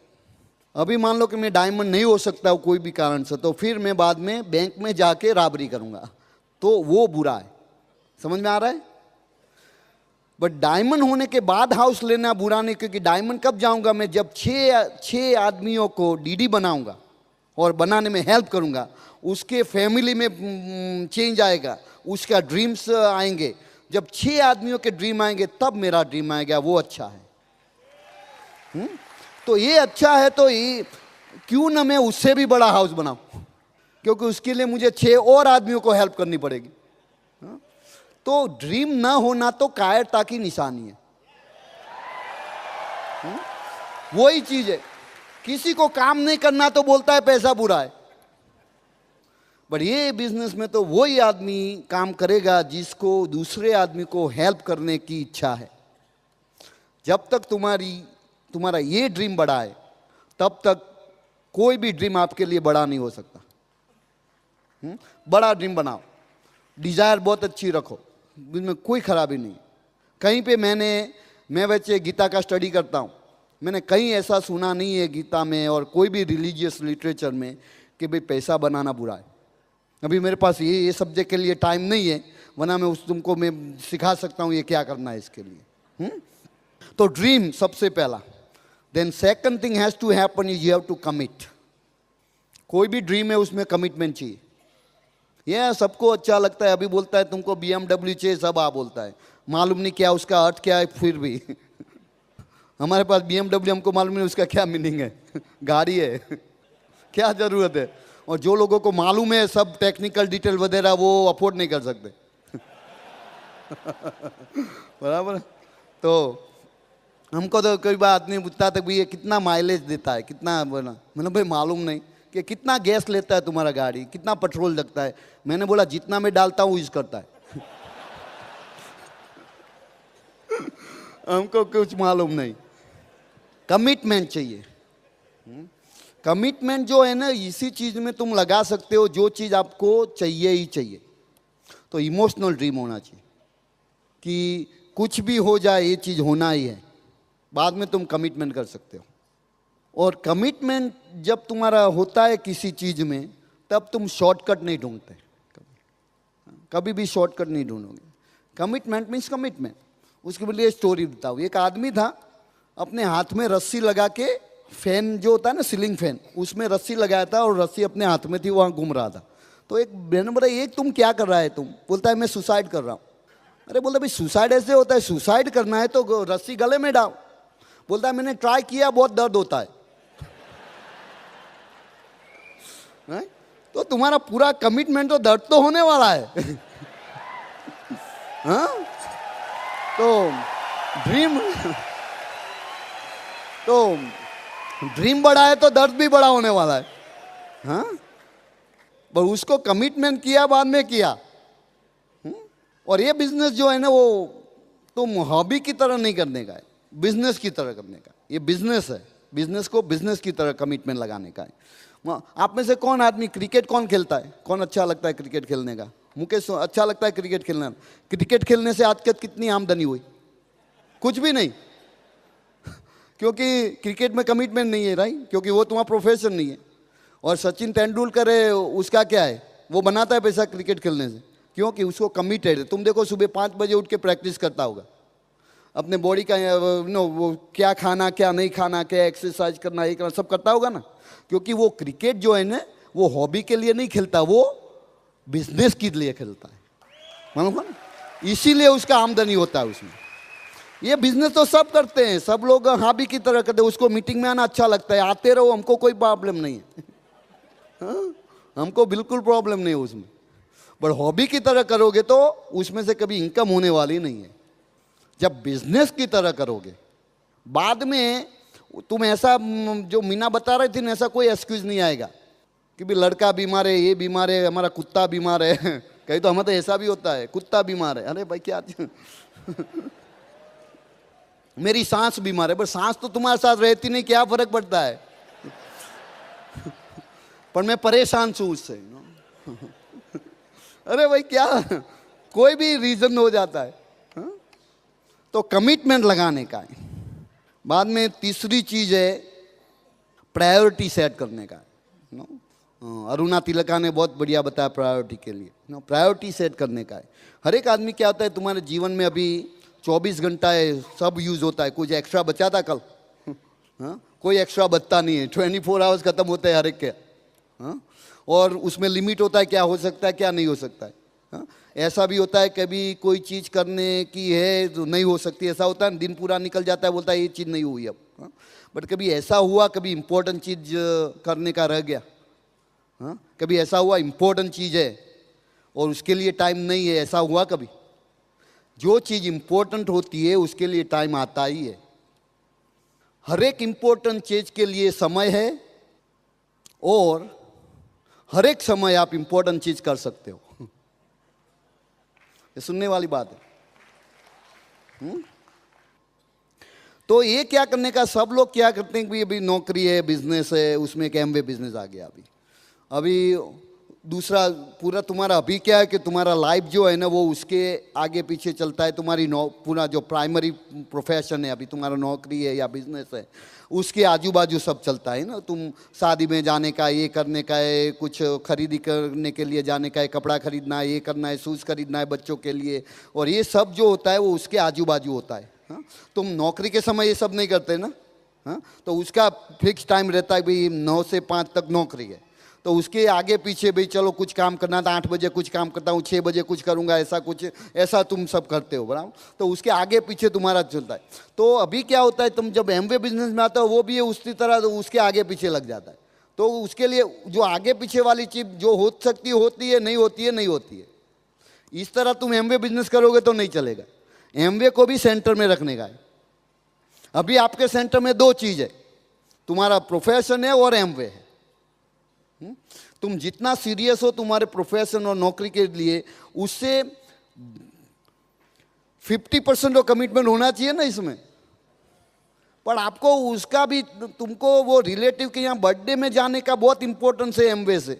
C: अभी मान लो कि मैं डायमंड नहीं हो सकता हूँ कोई भी कारण से, तो फिर मैं बाद में बैंक में जाके राबरी करूँगा, तो वो बुरा है। समझ में आ रहा है? बट डायमंड होने के बाद हाउस लेना बुरा नहीं, क्योंकि डायमंड कब जाऊँगा मैं? जब छः आदमियों को डीडी बनाऊँगा और बनाने में हेल्प करूँगा, उसके फैमिली में चेंज आएगा, उसका ड्रीम्स आएंगे। जब 6 आदमियों के ड्रीम आएंगे तब मेरा ड्रीम आएगा, वो अच्छा है। तो ये अच्छा है तो ये क्यों ना मैं उससे भी बड़ा हाउस बनाऊं, क्योंकि उसके लिए मुझे 6 और आदमियों को हेल्प करनी पड़ेगी। तो ड्रीम ना होना तो कायरता की निशानी है। वही चीज है, किसी को काम नहीं करना तो बोलता है पैसा बुरा है, पर ये बिजनेस में तो वही आदमी काम करेगा जिसको दूसरे आदमी को हेल्प करने की इच्छा है। जब तक तुम्हारा ये ड्रीम बड़ा है तब तक कोई भी ड्रीम आपके लिए बड़ा नहीं हो सकता। बड़ा ड्रीम बनाओ, डिजायर बहुत अच्छी रखो, इसमें कोई खराबी नहीं। कहीं पे मैं वैसे गीता का स्टडी करता हूँ, मैंने कहीं ऐसा सुना नहीं है गीता में और कोई भी रिलीजियस लिटरेचर में कि भाई पैसा बनाना बुरा है। अभी मेरे पास ये सब्जेक्ट के लिए टाइम नहीं है, वरना तुमको मैं सिखा सकता हूँ ये क्या करना है इसके लिए। तो ड्रीम सबसे पहला। Then second thing has to happen is you have to commit. कोई भी ड्रीम है उसमें कमिटमेंट चाहिए। ये सबको अच्छा लगता है, अभी बोलता है तुमको BMW चाहिए, सब बोलता है, मालूम नहीं क्या उसका अर्थ क्या है। फिर भी हमारे पास BMW, हमको मालूम नहीं उसका क्या मीनिंग है। गाड़ी है, क्या जरूरत है। और जो लोगों को मालूम है सब टेक्निकल डिटेल वगैरह, वो अफोर्ड नहीं कर सकते। बराबर। तो हमको तो कई बार आदमी पूछता था भाई ये कितना माइलेज देता है, कितना बना। मैंने भाई मालूम नहीं कि कितना गैस लेता है तुम्हारा गाड़ी, कितना पेट्रोल लगता है। मैंने बोला जितना मैं डालता हूँ यूज करता है। हमको कुछ मालूम नहीं। कमिटमेंट चाहिए। कमिटमेंट जो है ना, इसी चीज में तुम लगा सकते हो जो चीज आपको चाहिए ही चाहिए। तो इमोशनल ड्रीम होना चाहिए कि कुछ भी हो जाए ये चीज होना ही है। बाद में तुम कमिटमेंट कर सकते हो। और कमिटमेंट जब तुम्हारा होता है किसी चीज में, तब तुम शॉर्टकट नहीं ढूंढते। कभी भी शॉर्टकट नहीं ढूंढोगे। Commitment means commitment. उसके लिए स्टोरी बताऊँ। एक आदमी था, अपने हाथ में रस्सी लगा के, फैन जो होता है ना सीलिंग फैन, उसमें रस्सी लगाया था और रस्सी अपने हाथ में थी, वहाँ घूम रहा था। तो एक बहन बोला ये तुम क्या कर रहा है तुम? बोलता है मैं सुसाइड कर रहा हूँ। अरे बोलता भाई सुसाइड ऐसे होता है, सुसाइड करना है तो रस्सी गले में डाल। बोलता है मैंने ट्राई किया, बहुत दर्द होता है। तो तुम्हारा पूरा कमिटमेंट तो दर्द तो होने वाला है। हाँ? तो ड्रीम बड़ा है तो दर्द भी बड़ा होने वाला है। हाँ? पर उसको कमिटमेंट किया, बाद में किया। और ये बिजनेस जो है ना, वो तुम हॉबी की तरह नहीं करने का है, बिजनेस की तरह करने का। ये बिजनेस है, बिजनेस को बिजनेस की तरह कमिटमेंट लगाने का है। आप में से कौन आदमी क्रिकेट कौन खेलता है? कौन अच्छा लगता है क्रिकेट खेलने का? मुकेश अच्छा लगता है क्रिकेट खेलना। क्रिकेट खेलने से आज तक कितनी आमदनी हुई? कुछ भी नहीं। क्योंकि क्रिकेट में कमिटमेंट नहीं है, राइट? क्योंकि वो तुम्हारा प्रोफेशन नहीं है। और सचिन तेंदुलकर है, उसका क्या है? वो बनाता है पैसा क्रिकेट खेलने से, क्योंकि उसको कमिटेड है। तुम देखो सुबह 5 बजे उठ के प्रैक्टिस करता होगा, अपने बॉडी का वो क्या खाना क्या नहीं खाना, क्या एक्सरसाइज करना, ये करना, सब करता होगा ना। क्योंकि वो क्रिकेट जो है ना, वो हॉबी के लिए नहीं खेलता, वो बिजनेस के लिए खेलता है, मालूम है? इसीलिए उसका आमदनी होता है उसमें। ये बिजनेस तो सब करते हैं, सब लोग हॉबी की तरह करते हैं। उसको मीटिंग में आना अच्छा लगता है, आते रहो, हमको कोई प्रॉब्लम नहीं है। हाँ? हमको बिल्कुल प्रॉब्लम नहीं है उसमें। बट हॉबी की तरह करोगे तो उसमें से कभी इनकम होने वाली नहीं है। जब बिजनेस की तरह करोगे, बाद में तुम ऐसा, जो मीना बता रही थी ना, ऐसा कोई एक्सक्यूज नहीं आएगा कि भी लड़का बीमार है, ये बीमार है, हमारा कुत्ता बीमार है। कहीं तो हमें तो ऐसा भी होता है, कुत्ता बीमार है, अरे भाई क्या मेरी सांस बीमार है। पर सांस तो तुम्हारे साथ रहती नहीं, क्या फर्क पड़ता है? पर मैं परेशान हूं उससे। अरे भाई क्या, कोई भी रीजन हो जाता है। हा? तो कमिटमेंट लगाने का है। बाद में तीसरी चीज है प्रायोरिटी सेट करने का। अरुणा तिलका ने बहुत बढ़िया बताया प्रायोरिटी के लिए। प्रायोरिटी सेट करने का है। हर एक आदमी क्या होता है, तुम्हारे जीवन में अभी 24 घंटा है, सब यूज होता है। कुछ एक्स्ट्रा बचा था कल? हाँ? कोई एक्स्ट्रा बचता नहीं है। 24 आवर्स खत्म होते हैं हर एक के। हाँ? और उसमें लिमिट होता है, क्या हो सकता है क्या नहीं हो सकता है। हाँ? ऐसा भी होता है कभी कोई चीज़ करने की है तो नहीं हो सकती। ऐसा होता है दिन पूरा निकल जाता है, बोलता है ये चीज़ नहीं हुई अब। हाँ? बट कभी ऐसा हुआ, कभी इम्पोर्टेंट चीज़ करने का रह गया। हाँ? कभी ऐसा हुआ इम्पोर्टेंट चीज़ है और उसके लिए टाइम नहीं है, ऐसा हुआ कभी? जो चीज़ इम्पोर्टेंट होती है उसके लिए टाइम आता ही है। हर एक इम्पोर्टेंट चीज़ के लिए समय है और हर एक समय आप इंपॉर्टेंट चीज कर सकते हो। ये सुनने वाली बात है। तो ये क्या करने का, सब लोग क्या करते हैं कि अभी नौकरी है, बिजनेस है, उसमें एक एमवे बिजनेस आ गया। अभी दूसरा पूरा तुम्हारा अभी क्या है कि तुम्हारा लाइफ जो है ना वो उसके आगे पीछे चलता है। तुम्हारी पूरा जो प्राइमरी प्रोफेशन है, अभी तुम्हारा नौकरी है या बिजनेस है, उसके आजू बाजू सब चलता है ना। तुम शादी में जाने का, ये करने का है, कुछ खरीदी करने के लिए जाने का है, कपड़ा खरीदना है, ये करना है, शूज़ खरीदना है बच्चों के लिए, और ये सब जो होता है वो उसके आजू बाजू होता है। हाँ, तुम नौकरी के समय ये सब नहीं करते ना। हाँ, तो उसका फिक्स टाइम रहता है, भाई 9 से 5 तक नौकरी है, तो उसके आगे पीछे भाई चलो कुछ काम करना था, 8 बजे कुछ काम करता हूँ, 6 बजे कुछ करूँगा, ऐसा कुछ, ऐसा तुम सब करते हो बराबर। तो उसके आगे पीछे तुम्हारा चलता है। तो अभी क्या होता है, तुम जब एमवे बिजनेस में आता हो वो भी उसी तरह उसके आगे पीछे लग जाता है। तो उसके लिए जो आगे पीछे वाली चीज़ जो हो सकती होती है, नहीं होती है, नहीं होती है। इस तरह तुम एमवे बिजनेस करोगे तो नहीं चलेगा। एमवे को भी सेंटर में रखने का है। अभी आपके सेंटर में 2 चीज़ है, तुम्हारा प्रोफेशन है और एमवे है। तुम जितना सीरियस हो तुम्हारे प्रोफेशन और नौकरी के लिए, उससे 50% का कमिटमेंट होना चाहिए ना इसमें। पर आपको उसका भी, तुमको वो रिलेटिव के यहाँ बर्थडे में जाने का बहुत इंपॉर्टेंस है एमवे से,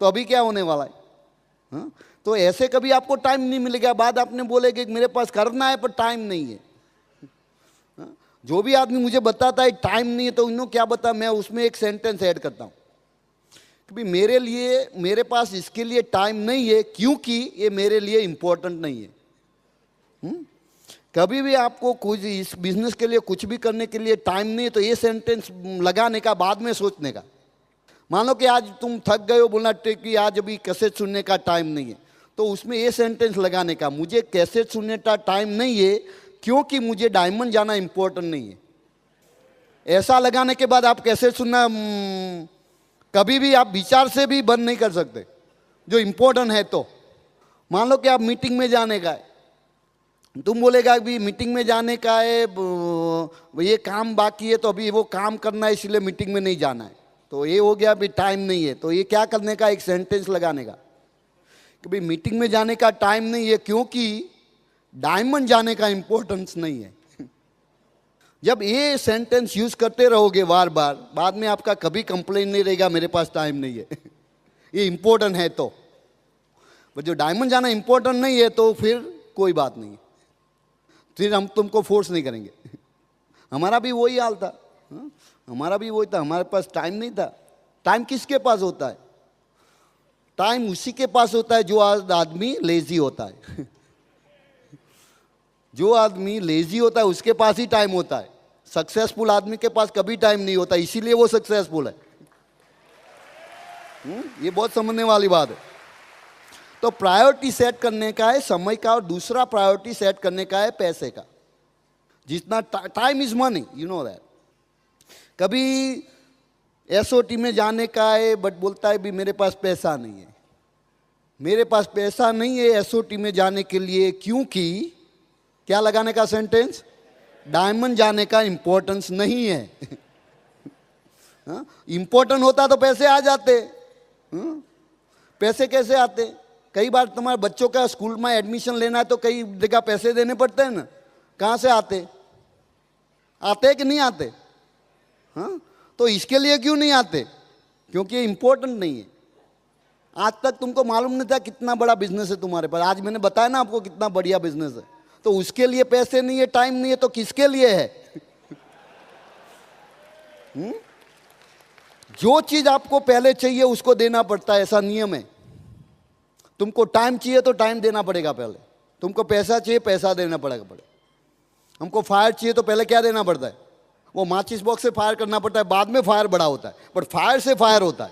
C: तो अभी क्या होने वाला है। हाँ? तो ऐसे कभी आपको टाइम नहीं मिलेगा। बाद आपने बोलेगे कि मेरे पास करना है पर टाइम नहीं है। हाँ? जो भी आदमी मुझे बताता है टाइम नहीं है, तो इन्होंने क्या बता, मैं उसमें एक सेंटेंस ऐड करता हूँ कि मेरे लिए, मेरे पास इसके लिए टाइम नहीं है क्योंकि ये मेरे लिए इंपॉर्टेंट नहीं है। कभी भी आपको कुछ इस बिजनेस के लिए कुछ भी करने के लिए टाइम नहीं है, तो ये सेंटेंस लगाने का, बाद में सोचने का। मान लो कि आज तुम थक गए हो, बोलना कि आज अभी कैसेट सुनने का टाइम नहीं है, तो उसमें ये सेंटेंस लगाने का, मुझे कैसेट सुनने का टाइम नहीं है क्योंकि मुझे डायमंड जाना इंपॉर्टेंट नहीं है। ऐसा लगाने के बाद आप कैसेट सुनना कभी भी आप विचार से भी बंद नहीं कर सकते, जो इंपॉर्टेंट है। तो मान लो कि आप मीटिंग में जाने का है, तुम बोलेगा अभी मीटिंग में जाने का है, ये काम बाकी है तो अभी वो काम करना है इसलिए मीटिंग में नहीं जाना है, तो ये हो गया अभी टाइम नहीं है। तो ये क्या करने का, एक सेंटेंस लगाने का कि भाई मीटिंग में जाने का टाइम नहीं है क्योंकि डायमंड जाने का इंपॉर्टेंस नहीं है। जब ये सेंटेंस यूज करते रहोगे बार बार, बाद में आपका कभी कंप्लेन नहीं रहेगा मेरे पास टाइम नहीं है। ये इंपॉर्टेंट है तो, पर जो डायमंड जाना इंपॉर्टेंट नहीं है तो फिर कोई बात नहीं, फिर हम तुमको फोर्स नहीं करेंगे। हमारा भी वही हाल था। हमारा भी वही था, हमारे पास टाइम नहीं था। टाइम किसके पास होता है? टाइम उसी के पास होता है जो आदमी लेजी होता है। जो आदमी लेजी होता है उसके पास ही टाइम होता है। सक्सेसफुल आदमी के पास कभी टाइम नहीं होता, इसीलिए वो सक्सेसफुल है। ये बहुत समझने वाली बात है। तो प्रायोरिटी सेट करने का है समय का, और दूसरा प्रायोरिटी सेट करने का है पैसे का। जितना time is money, you know that. कभी एसओटी में जाने का है बट बोलता है भी मेरे पास पैसा नहीं है। मेरे पास पैसा नहीं है एसओटी में जाने के लिए क्योंकि, क्या लगाने का सेंटेंस, डायमंड जाने का इंपॉर्टेंस नहीं है। इंपॉर्टेंट होता तो पैसे आ जाते। पैसे कैसे आते? कई बार तुम्हारे बच्चों का स्कूल में एडमिशन लेना है तो कई जगह पैसे देने पड़ते हैं ना। कहाँ से आते? आते कि नहीं आते? हाँ, तो इसके लिए क्यों नहीं आते? क्योंकि ये इंपॉर्टेंट नहीं है। आज तक तुमको मालूम नहीं था कितना बड़ा बिजनेस है तुम्हारे पास। आज मैंने बताया ना आपको कितना बढ़िया बिजनेस है। तो उसके लिए पैसे नहीं है, टाइम नहीं है, तो किसके लिए है? जो चीज आपको पहले चाहिए उसको देना पड़ता है, ऐसा नियम है। तुमको टाइम चाहिए तो टाइम देना पड़ेगा पहले। तुमको पैसा चाहिए, पैसा देना पड़ेगा। हमको फायर चाहिए तो पहले क्या देना पड़ता है? वो माचिस बॉक्स से फायर करना पड़ता है, बाद में फायर बड़ा होता है, बट फायर से फायर होता है।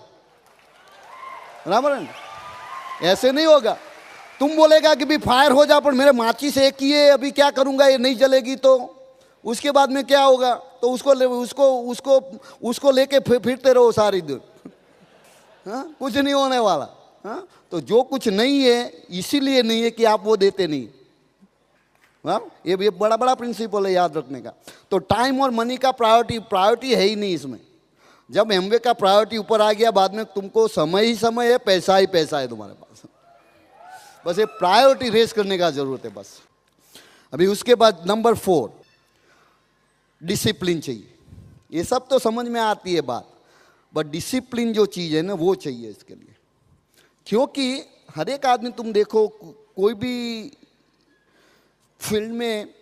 C: बराबर है? ऐसे नहीं होगा। तुम बोलेगा कि भी फायर हो जा, पर मेरे माचिस एक ही है, अभी क्या करूंगा, ये नहीं जलेगी तो उसके बाद में क्या होगा? तो उसको लेके फिरते रहो सारी दिन। हाँ, कुछ नहीं होने वाला। हाँ, तो जो कुछ नहीं है इसीलिए नहीं है कि आप वो देते नहीं। हाँ, ये बड़ा बड़ा प्रिंसिपल है याद रखने का। तो टाइम और मनी का प्रायोरिटी है ही नहीं इसमें। जब एमवे का प्रायोरिटी ऊपर आ गया, बाद में तुमको समय ही समय है, पैसा ही पैसा है तुम्हारे पास। बस ये प्रायोरिटी रेस करने का जरूरत है बस। अभी उसके बाद नंबर 4, डिसिप्लिन चाहिए। ये सब तो समझ में आती है बात, बट डिसिप्लिन जो चीज़ है ना वो चाहिए इसके लिए। क्योंकि हर एक आदमी, तुम देखो कोई भी फील्ड में,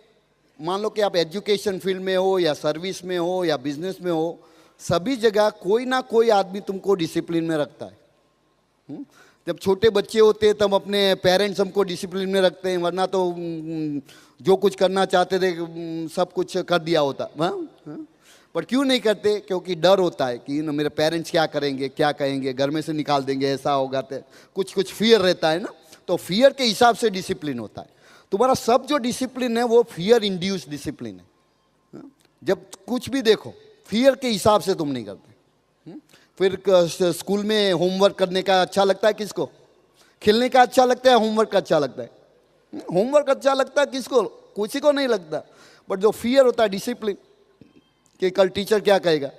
C: मान लो कि आप एजुकेशन फील्ड में हो या सर्विस में हो या बिजनेस में हो, सभी जगह कोई ना कोई आदमी तुमको डिसिप्लिन में रखता है। जब छोटे बच्चे होते हैं तब अपने पेरेंट्स हमको डिसिप्लिन में रखते हैं, वरना तो जो कुछ करना चाहते थे सब कुछ कर दिया होता। पर क्यों नहीं करते? क्योंकि डर होता है कि मेरे पेरेंट्स क्या करेंगे, क्या कहेंगे, घर में से निकाल देंगे, ऐसा होगा। तो कुछ फियर रहता है ना, तो फियर के हिसाब से डिसिप्लिन होता है। तुम्हारा सब जो डिसिप्लिन है वो फियर इंड्यूस डिसिप्लिन है। जब कुछ भी देखो फियर के हिसाब से तुम नहीं करते। फिर स्कूल में होमवर्क करने का अच्छा लगता है किसको? खेलने का अच्छा लगता है, होमवर्क अच्छा लगता है? होमवर्क अच्छा लगता है किसको? किसी को नहीं लगता। बट जो फियर होता है डिसिप्लिन, कि कल टीचर क्या कहेगा।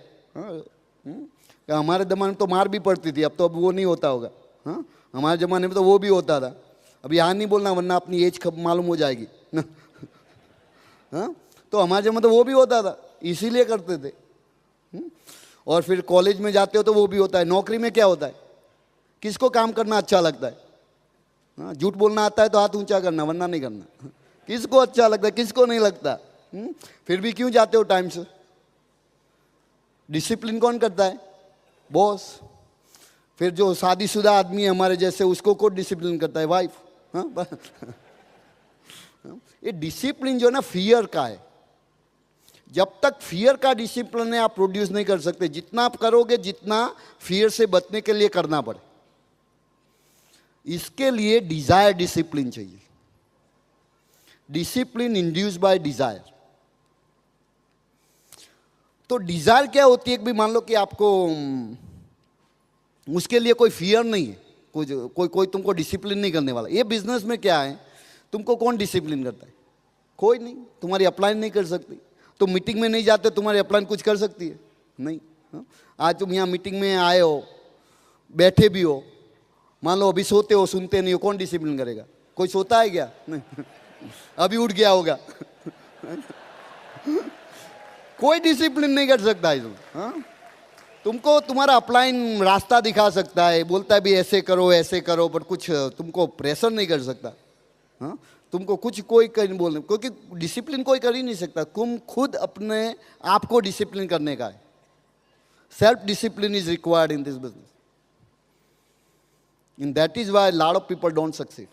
C: हमारे ज़माने में तो मार भी पड़ती थी, अब तो अब वो नहीं होता होगा। हमारे ज़माने में तो वो भी होता था। अब यहाँ नहीं बोलना वरना अपनी एज मालूम हो जाएगी। तो हमारे ज़माने तो वो भी होता था, इसीलिए करते थे। और फिर कॉलेज में जाते हो तो वो भी होता है। नौकरी में क्या होता है? किसको काम करना अच्छा लगता है? झूठ बोलना आता है तो हाथ ऊंचा करना, वरना नहीं करना। किसको अच्छा लगता है, किसको नहीं लगता? फिर भी क्यों जाते हो टाइम से? डिसिप्लिन कौन करता है? बॉस। फिर जो शादीशुदा आदमी है हमारे जैसे, उसको कौन डिसिप्लिन करता है? वाइफ। ये डिसिप्लिन जो है ना फियर का है। जब तक फियर का डिसिप्लिन है आप प्रोड्यूस नहीं कर सकते। जितना आप करोगे, जितना फियर से बचने के लिए करना पड़े, इसके लिए डिजायर डिसिप्लिन चाहिए। Discipline induce by desire. तो डिजायर क्या होती है? कि मान लो कि आपको उसके लिए कोई फियर नहीं है, कोई तुमको डिसिप्लिन नहीं करने वाला। ये बिजनेस में क्या है, तुमको कौन डिसिप्लिन करता है? कोई नहीं। तुम्हारी अपलाइन नहीं कर सकती। तुम मीटिंग में नहीं जाते, तुम्हारी अपलाइन कुछ कर सकती है? नहीं। आज तुम यहाँ मीटिंग में आए हो, बैठे भी हो, मान लो अभी सोते हो, सुनते नहीं हो, कौन डिसिप्लिन करेगा? कोई सोता है क्या? नहीं। अभी उठ गया होगा। कोई डिसिप्लिन नहीं कर सकता है। तुमको तुम्हारा अपलाइन रास्ता दिखा सकता है, बोलता है भी ऐसे करो, पर कुछ तुमको प्रेशर नहीं कर सकता। तुमको कुछ कोई नहीं बोलने, क्योंकि डिसिप्लिन कोई कर ही नहीं सकता। तुम खुद अपने आप को डिसिप्लिन करने का है। Self discipline is required in this business, and that is why lot of people don't succeed.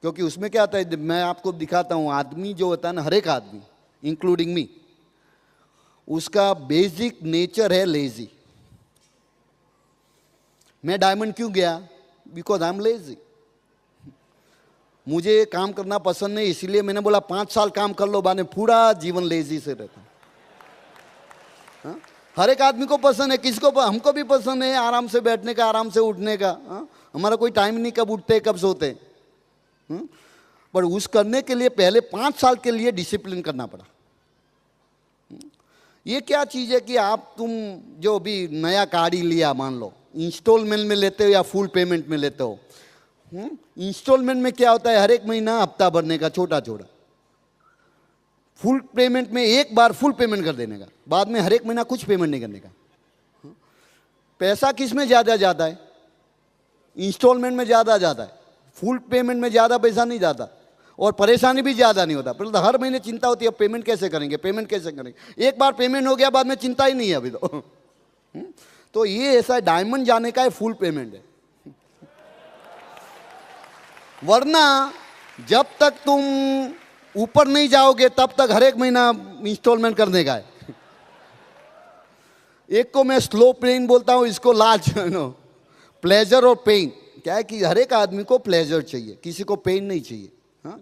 C: क्योंकि उसमें क्या होता है, मैं आपको दिखाता हूं, आदमी जो होता है ना, हर एक आदमी इंक्लूडिंग मी, उसका बेसिक नेचर है लेजी। मैं डायमंड क्यों गया? Because I am lazy. मुझे काम करना पसंद नहीं, इसलिए मैंने बोला 5 साल काम कर लो, बाद में पूरा जीवन लेजी से रहता। हर एक आदमी को पसंद है, किसको हमको भी पसंद है आराम से बैठने का, आराम से उठने का। हमारा कोई टाइम नहीं कब उठते कब सोते। पर उस करने के लिए पहले 5 साल के लिए डिसिप्लिन करना पड़ा। ये क्या चीज़ है कि तुम जो अभी नया गाड़ी लिया, मान लो इंस्टॉलमेंट में लेते हो या फुल पेमेंट में लेते हो। इंस्टॉलमेंट में क्या होता है, हर एक महीना हफ्ता भरने का छोटा छोटा। फुल पेमेंट में एक बार फुल पेमेंट कर देने का, बाद में हर एक महीना कुछ पेमेंट नहीं करने का। पैसा किस में ज़्यादा जाता है? इंस्टॉलमेंट में ज़्यादा जाता है। फुल पेमेंट में ज़्यादा पैसा नहीं जाता, और परेशानी भी ज़्यादा नहीं होता। पहले तो हर महीने चिंता होती है, अब पेमेंट कैसे करेंगे, पेमेंट कैसे करेंगे। एक बार पेमेंट हो गया, बाद में चिंता ही नहीं है अभी तो ये ऐसा डायमंड जाने का है, फुल पेमेंट है। वरना जब तक तुम ऊपर नहीं जाओगे तब तक हर एक महीना इंस्टॉलमेंट करने का है। एक को मैं स्लो पेन बोलता हूं, इसको लार्ज प्लेजर और पेन। क्या है कि हर एक आदमी को प्लेजर चाहिए, किसी को पेन नहीं चाहिए।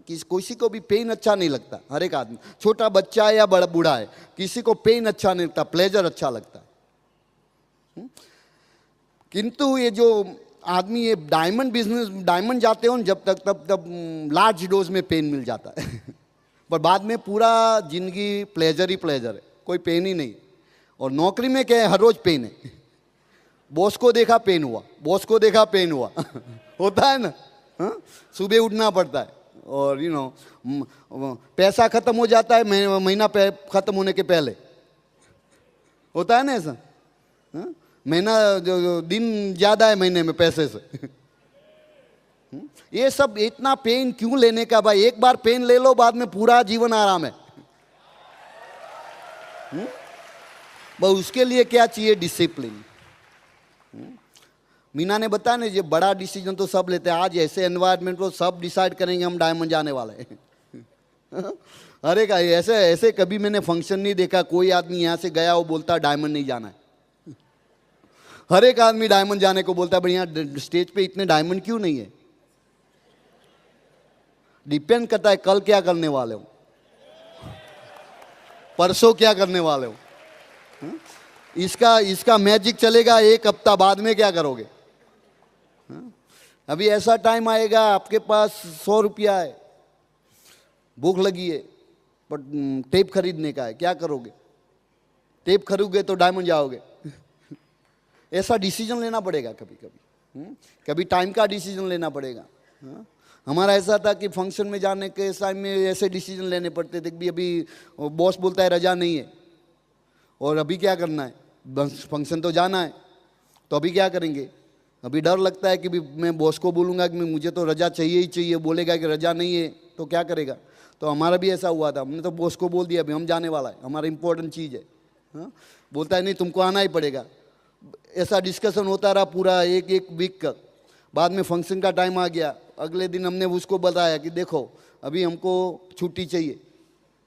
C: किसी को भी पेन अच्छा नहीं लगता। हर एक आदमी, छोटा बच्चा है या बड़ा बूढ़ा है, किसी को पेन अच्छा नहीं लगता, प्लेजर अच्छा लगता है। किंतु ये जो आदमी ये डायमंड जाते हो जब तक, तब लार्ज डोज में पेन मिल जाता है। पर बाद में पूरा जिंदगी प्लेजर ही प्लेजर है, कोई पेन ही नहीं। और नौकरी में क्या है, हर रोज पेन है। बॉस को देखा पेन हुआ, बॉस को देखा पेन हुआ होता है ना। हाँ? सुबह उठना पड़ता है और पैसा खत्म हो जाता है महीना खत्म होने के पहले, होता है ना ऐसा। हाँ? महीना जो दिन ज्यादा है महीने में पैसे से। ये सब इतना पेन क्यों लेने का भाई? एक बार पेन ले लो, बाद में पूरा जीवन आराम है। बस उसके लिए क्या चाहिए? डिसिप्लिन। मीना ने बताया ना, ये बड़ा डिसीजन तो सब लेते हैं। आज ऐसे एनवायरनमेंट को सब डिसाइड करेंगे हम डायमंड जाने वाले हैं। अरे का ऐसे ऐसे कभी मैंने फंक्शन नहीं देखा कोई आदमी यहाँ से गया वो बोलता डायमंड नहीं जाना है। हर एक आदमी डायमंड जाने को बोलता है, बढ़िया स्टेज पे इतने डायमंड क्यों नहीं है? डिपेंड करता है कल क्या करने वाले हो, परसों क्या करने वाले हो। इसका मैजिक चलेगा एक हफ्ता, बाद में क्या करोगे? अभी ऐसा टाइम आएगा आपके पास 100 रुपया है, भूख लगी है, पर टेप खरीदने का है, क्या करोगे? टेप खरीदोगे तो डायमंड जाओगे। ऐसा डिसीजन लेना पड़ेगा कभी कभी। कभी टाइम का डिसीजन लेना पड़ेगा। हमारा ऐसा था कि फंक्शन में जाने के टाइम में ऐसे डिसीजन लेने पड़ते थे कि अभी बॉस बोलता है रजा नहीं है, और अभी क्या करना है? फंक्शन तो जाना है, तो अभी क्या करेंगे? अभी डर लगता है कि भी मैं बॉस को बोलूँगा कि मुझे तो रजा चाहिए ही चाहिए, बोलेगा कि रजा नहीं है तो क्या करेगा? तो हमारा भी ऐसा हुआ था, हमने तो बॉस को बोल दिया अभी हम जाने वाला है, हमारा इंपॉर्टेंट चीज़ है। हाँ? बोलता है नहीं तुमको आना ही पड़ेगा। ऐसा डिस्कशन होता रहा पूरा एक वीक का। बाद में फंक्शन का टाइम आ गया, अगले दिन हमने उसको बताया कि देखो अभी हमको छुट्टी चाहिए,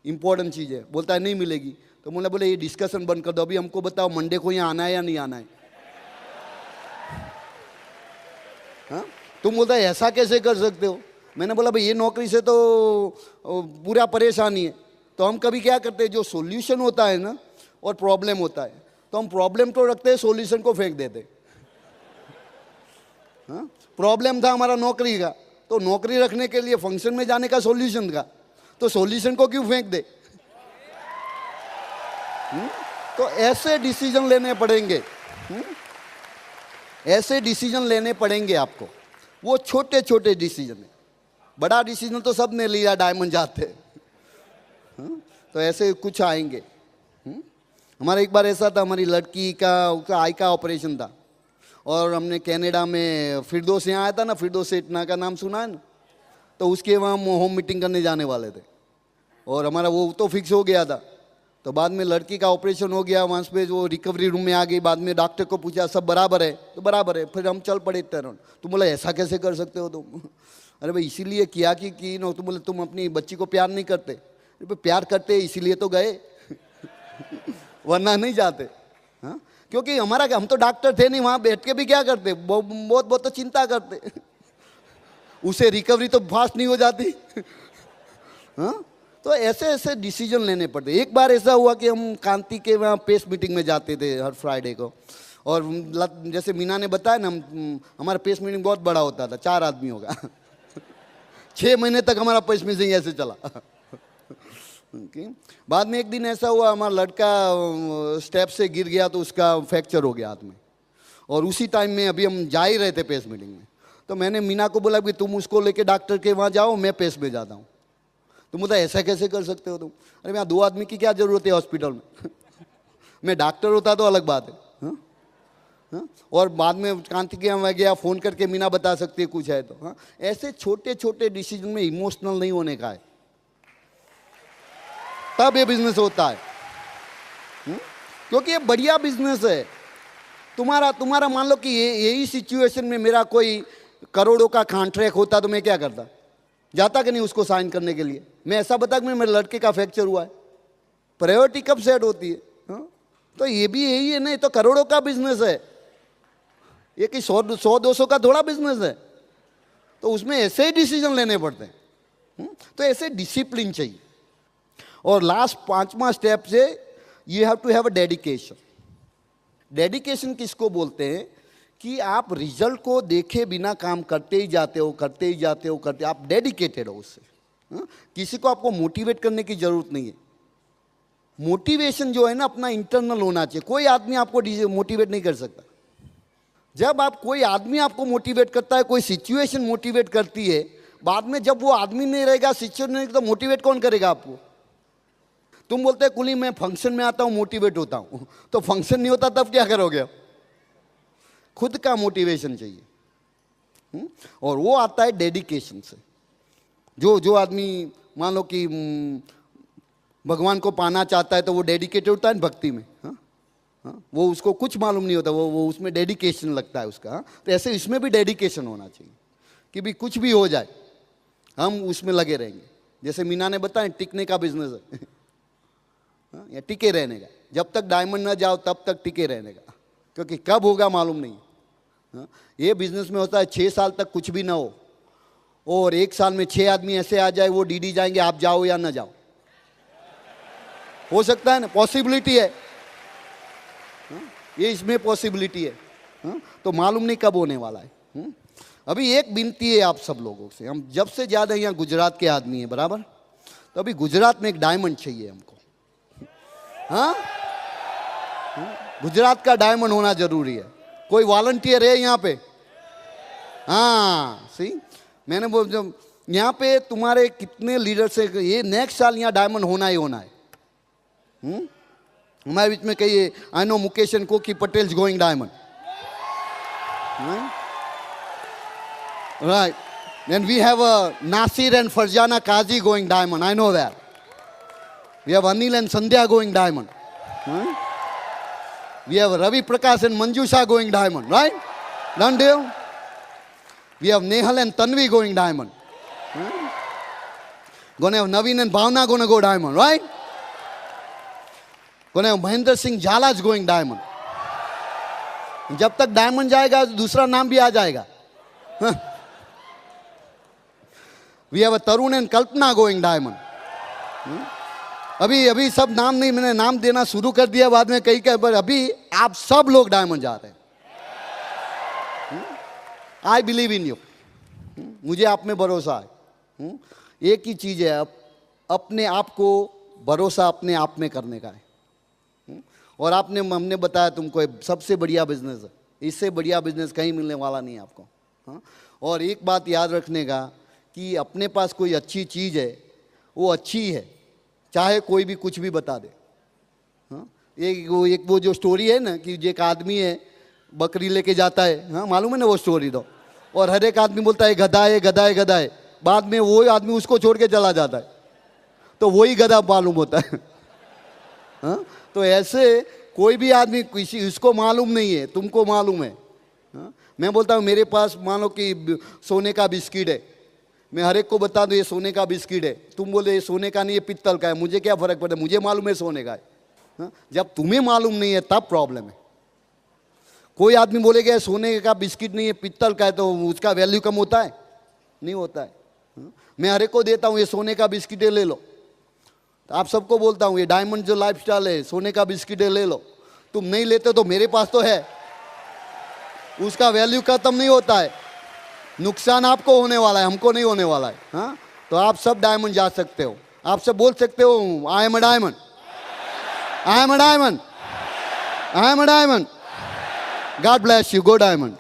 C: इंपॉर्टेंट चीज़ है। बोलता है नहीं मिलेगी। तो बोले ये डिस्कशन बंद कर दो, अभी हमको बताओ मंडे को यहाँ आना है या नहीं आना है? हाँ? तुम बोलता है ऐसा कैसे कर सकते हो? मैंने बोला भाई ये नौकरी से तो पूरा परेशानी है। तो हम कभी क्या करते हैं, जो सॉल्यूशन होता है ना और प्रॉब्लम होता है, तो हम प्रॉब्लम तो रखते हैं, सॉल्यूशन को फेंक देते। हाँ? प्रॉब्लम था हमारा नौकरी का, तो नौकरी रखने के लिए फंक्शन में जाने का सॉल्यूशन था, तो सॉल्यूशन को क्यों फेंक दे? तो ऐसे डिसीजन लेने पड़ेंगे। ऐसे डिसीजन लेने पड़ेंगे आपको। वो छोटे छोटे डिसीजन है, बड़ा डिसीजन तो सब ने लिया डायमंड जाते। तो ऐसे कुछ आएंगे। हमारा एक बार ऐसा था, हमारी लड़की का आई का ऑपरेशन था, और हमने कनाडा में फिरदौस यहाँ आया था ना, फिरदौस सेठना का नाम सुना है ना, तो उसके वहाँ हम होम मीटिंग करने जाने वाले थे, और हमारा वो तो फिक्स हो गया था। तो बाद में लड़की का ऑपरेशन हो गया, वहाँ पे वो रिकवरी रूम में आ गई। बाद में डॉक्टर को पूछा सब बराबर है? तो बराबर है। फिर हम चल पड़े टर्न। तुम बोला ऐसा कैसे कर सकते हो तुम? अरे भाई इसीलिए किया कि नो, तुम बोले तुम अपनी बच्ची को प्यार नहीं करते? प्यार करते इसीलिए तो गए, वरना नहीं जाते। हाँ, क्योंकि हमारा हम तो डॉक्टर थे नहीं, वहाँ बैठ के भी क्या करते, बहुत तो चिंता करते। उसे रिकवरी तो फास्ट नहीं हो जाती। हाँ, तो ऐसे ऐसे डिसीजन लेने पड़ते। एक बार ऐसा हुआ कि हम कांति के वहाँ पेस मीटिंग में जाते थे हर फ्राइडे को, और जैसे मीना ने बताया ना, हमारा पेस मीटिंग बहुत बड़ा होता था, 4 आदमियों का। 6 महीने तक हमारा पेस मीटिंग ऐसे चला। बाद में एक दिन ऐसा हुआ, हमारा लड़का स्टेप से गिर गया, तो उसका फ्रैक्चर हो गया हाथ में, और उसी टाइम में अभी हम जा ही रहे थे पेस मीटिंग में। तो मैंने मीना को बोला कि तुम उसको लेके डॉक्टर के वहाँ जाओ, मैं पेस में जाता हूँ। तुम बोलता ऐसा कैसे कर सकते हो तुम? अरे यहाँ 2 आदमी की क्या जरूरत है हॉस्पिटल में? मैं डॉक्टर होता तो अलग बात है। हाँ? हाँ? और बाद में कांति के यहाँ गया, फ़ोन करके मीना बता सकती है कुछ है तो। हाँ? ऐसे छोटे छोटे डिसीजन में इमोशनल नहीं होने का है, तब ये बिजनेस होता है। क्योंकि ये बढ़िया बिजनेस है। तुम्हारा मान लो कि यही सिचुएशन में मेरा कोई करोड़ों का कॉन्ट्रैक्ट होता तो मैं क्या करता? जाता कि नहीं उसको साइन करने के लिए? मैं ऐसा बता कि मेरे लड़के का फ्रैक्चर हुआ है, प्रायोरिटी कब सेट होती है? हाँ? तो ये भी यही है, नहीं तो करोड़ों का बिजनेस है ये, कि 100-200 का थोड़ा बिजनेस है। तो उसमें ऐसे ही डिसीजन लेने पड़ते हैं। तो ऐसे डिसिप्लिन चाहिए। और लास्ट 5वां स्टेप से you have to have a dedication. Dedication किसको बोलते हैं? कि आप रिजल्ट को देखे बिना काम करते ही जाते हो, आप डेडिकेटेड हो उससे। किसी को आपको मोटिवेट करने की जरूरत नहीं है। मोटिवेशन जो है ना अपना इंटरनल होना चाहिए। कोई आदमी आपको मोटिवेट नहीं कर सकता। जब आप कोई आदमी आपको मोटिवेट करता है, कोई सिचुएशन मोटिवेट करती है, बाद में जब वो आदमी नहीं रहेगा, सिचुएशन नहीं, तो मोटिवेट कौन करेगा आपको? तुम बोलते हैं कुली मैं फंक्शन में आता हूँ मोटिवेट होता हूँ, तो फंक्शन नहीं होता तब क्या करोगे? खुद का मोटिवेशन चाहिए। और वो आता है डेडिकेशन से। जो आदमी मान लो कि भगवान को पाना चाहता है तो वो डेडिकेटेड होता है भक्ति में। हाँ, वो उसको कुछ मालूम नहीं होता, वो उसमें डेडिकेशन लगता है उसका। तो ऐसे इसमें भी डेडिकेशन होना चाहिए कि भी कुछ भी हो जाए हम उसमें लगे रहेंगे। जैसे मीना ने बताया टिकने का बिजनेस है या टिके रहने का। जब तक डायमंड न जाओ तब तक टिके रहने का, क्योंकि कब होगा मालूम नहीं। ये बिजनेस में होता है 6 साल तक कुछ भी ना हो, और 1 साल में 6 आदमी ऐसे आ जाए वो डीडी जाएंगे, आप जाओ या ना जाओ। हो सकता है ना, पॉसिबिलिटी है। ये इसमें पॉसिबिलिटी है। तो मालूम नहीं कब होने वाला है। अभी एक विनती है आप सब लोगों से, हम जब से ज़्यादा यहाँ गुजरात के आदमी हैं बराबर, तो अभी गुजरात में एक डायमंड चाहिए हमको। हाँ, गुजरात का डायमंड होना जरूरी है। कोई वॉलंटियर है यहाँ पे? हाँ, सी मैंने बोल, जब यहाँ पे तुम्हारे कितने लीडर्स है, ये नेक्स्ट साल यहाँ डायमंड होना ही होना है। हमारे बीच में कहिए आई नो मुकेश एंड कोकी Patel going diamond, right? Then we have Nasir and Farjana Kazi going diamond. I know that. We have Anil and Sandhya going diamond. We have Ravi Prakash and Manjusha going diamond, right? Done deal? We have Nehal and Tanvi going diamond. Gonna have Naveen and Bhavna gonna go diamond, right? Gonna have Mahendra Singh Jhalaj going diamond. जब तक diamond जाएगा दूसरा नाम भी आ जाएगा। We have a Tarun and Kalpana going diamond. अभी सब नाम नहीं, मैंने नाम देना शुरू कर दिया, बाद में कई पर अभी आप सब लोग डायमंड जा रहे हैं। I believe in you. मुझे आप में भरोसा है। एक ही चीज है, अपने आप को भरोसा अपने आप में करने का है। और हमने बताया तुमको सबसे बढ़िया बिजनेस है, इससे बढ़िया बिजनेस कहीं मिलने वाला नहीं है आपको। और एक बात याद रखने का कि अपने पास कोई अच्छी चीज़ है, वो अच्छी है, चाहे कोई भी कुछ भी बता दे। एक वो जो स्टोरी है ना कि एक आदमी है बकरी लेके जाता है, हाँ मालूम है ना वो स्टोरी तो, और हर एक आदमी बोलता है गधा है गधा है गधा है, बाद में वो आदमी उसको छोड़ के चला जाता है, तो वही गधा मालूम होता है। हाँ, तो ऐसे कोई भी आदमी किसी उसको मालूम नहीं है, तुमको मालूम है। मैं बोलता हूँ मेरे पास मान लो कि सोने का बिस्किट है, मैं हर एक को बता दूँ ये सोने का बिस्किट है, तुम बोले ये सोने का नहीं ये पित्तल का है, मुझे क्या फर्क पड़ता है, मुझे मालूम है सोने का है। जब तुम्हें मालूम नहीं है तब प्रॉब्लम है। कोई आदमी बोलेगा सोने का बिस्किट नहीं है पित्तल का है, तो उसका वैल्यू कम होता है? नहीं होता है। मैं हर एक को देता हूँ ये सोने का बिस्किट है ले लो, तो आप सबको बोलता हूँ ये डायमंड जो लाइफस्टाइल है सोने का बिस्किट है ले लो, तुम नहीं लेते तो मेरे पास तो है, उसका वैल्यू खत्म नहीं होता है, नुकसान आपको होने वाला है, हमको नहीं होने वाला है। हाँ, तो आप सब डायमंड जा सकते हो, आप सब बोल सकते हो I am a diamond, I am a diamond, I am a diamond. God bless you, go diamond.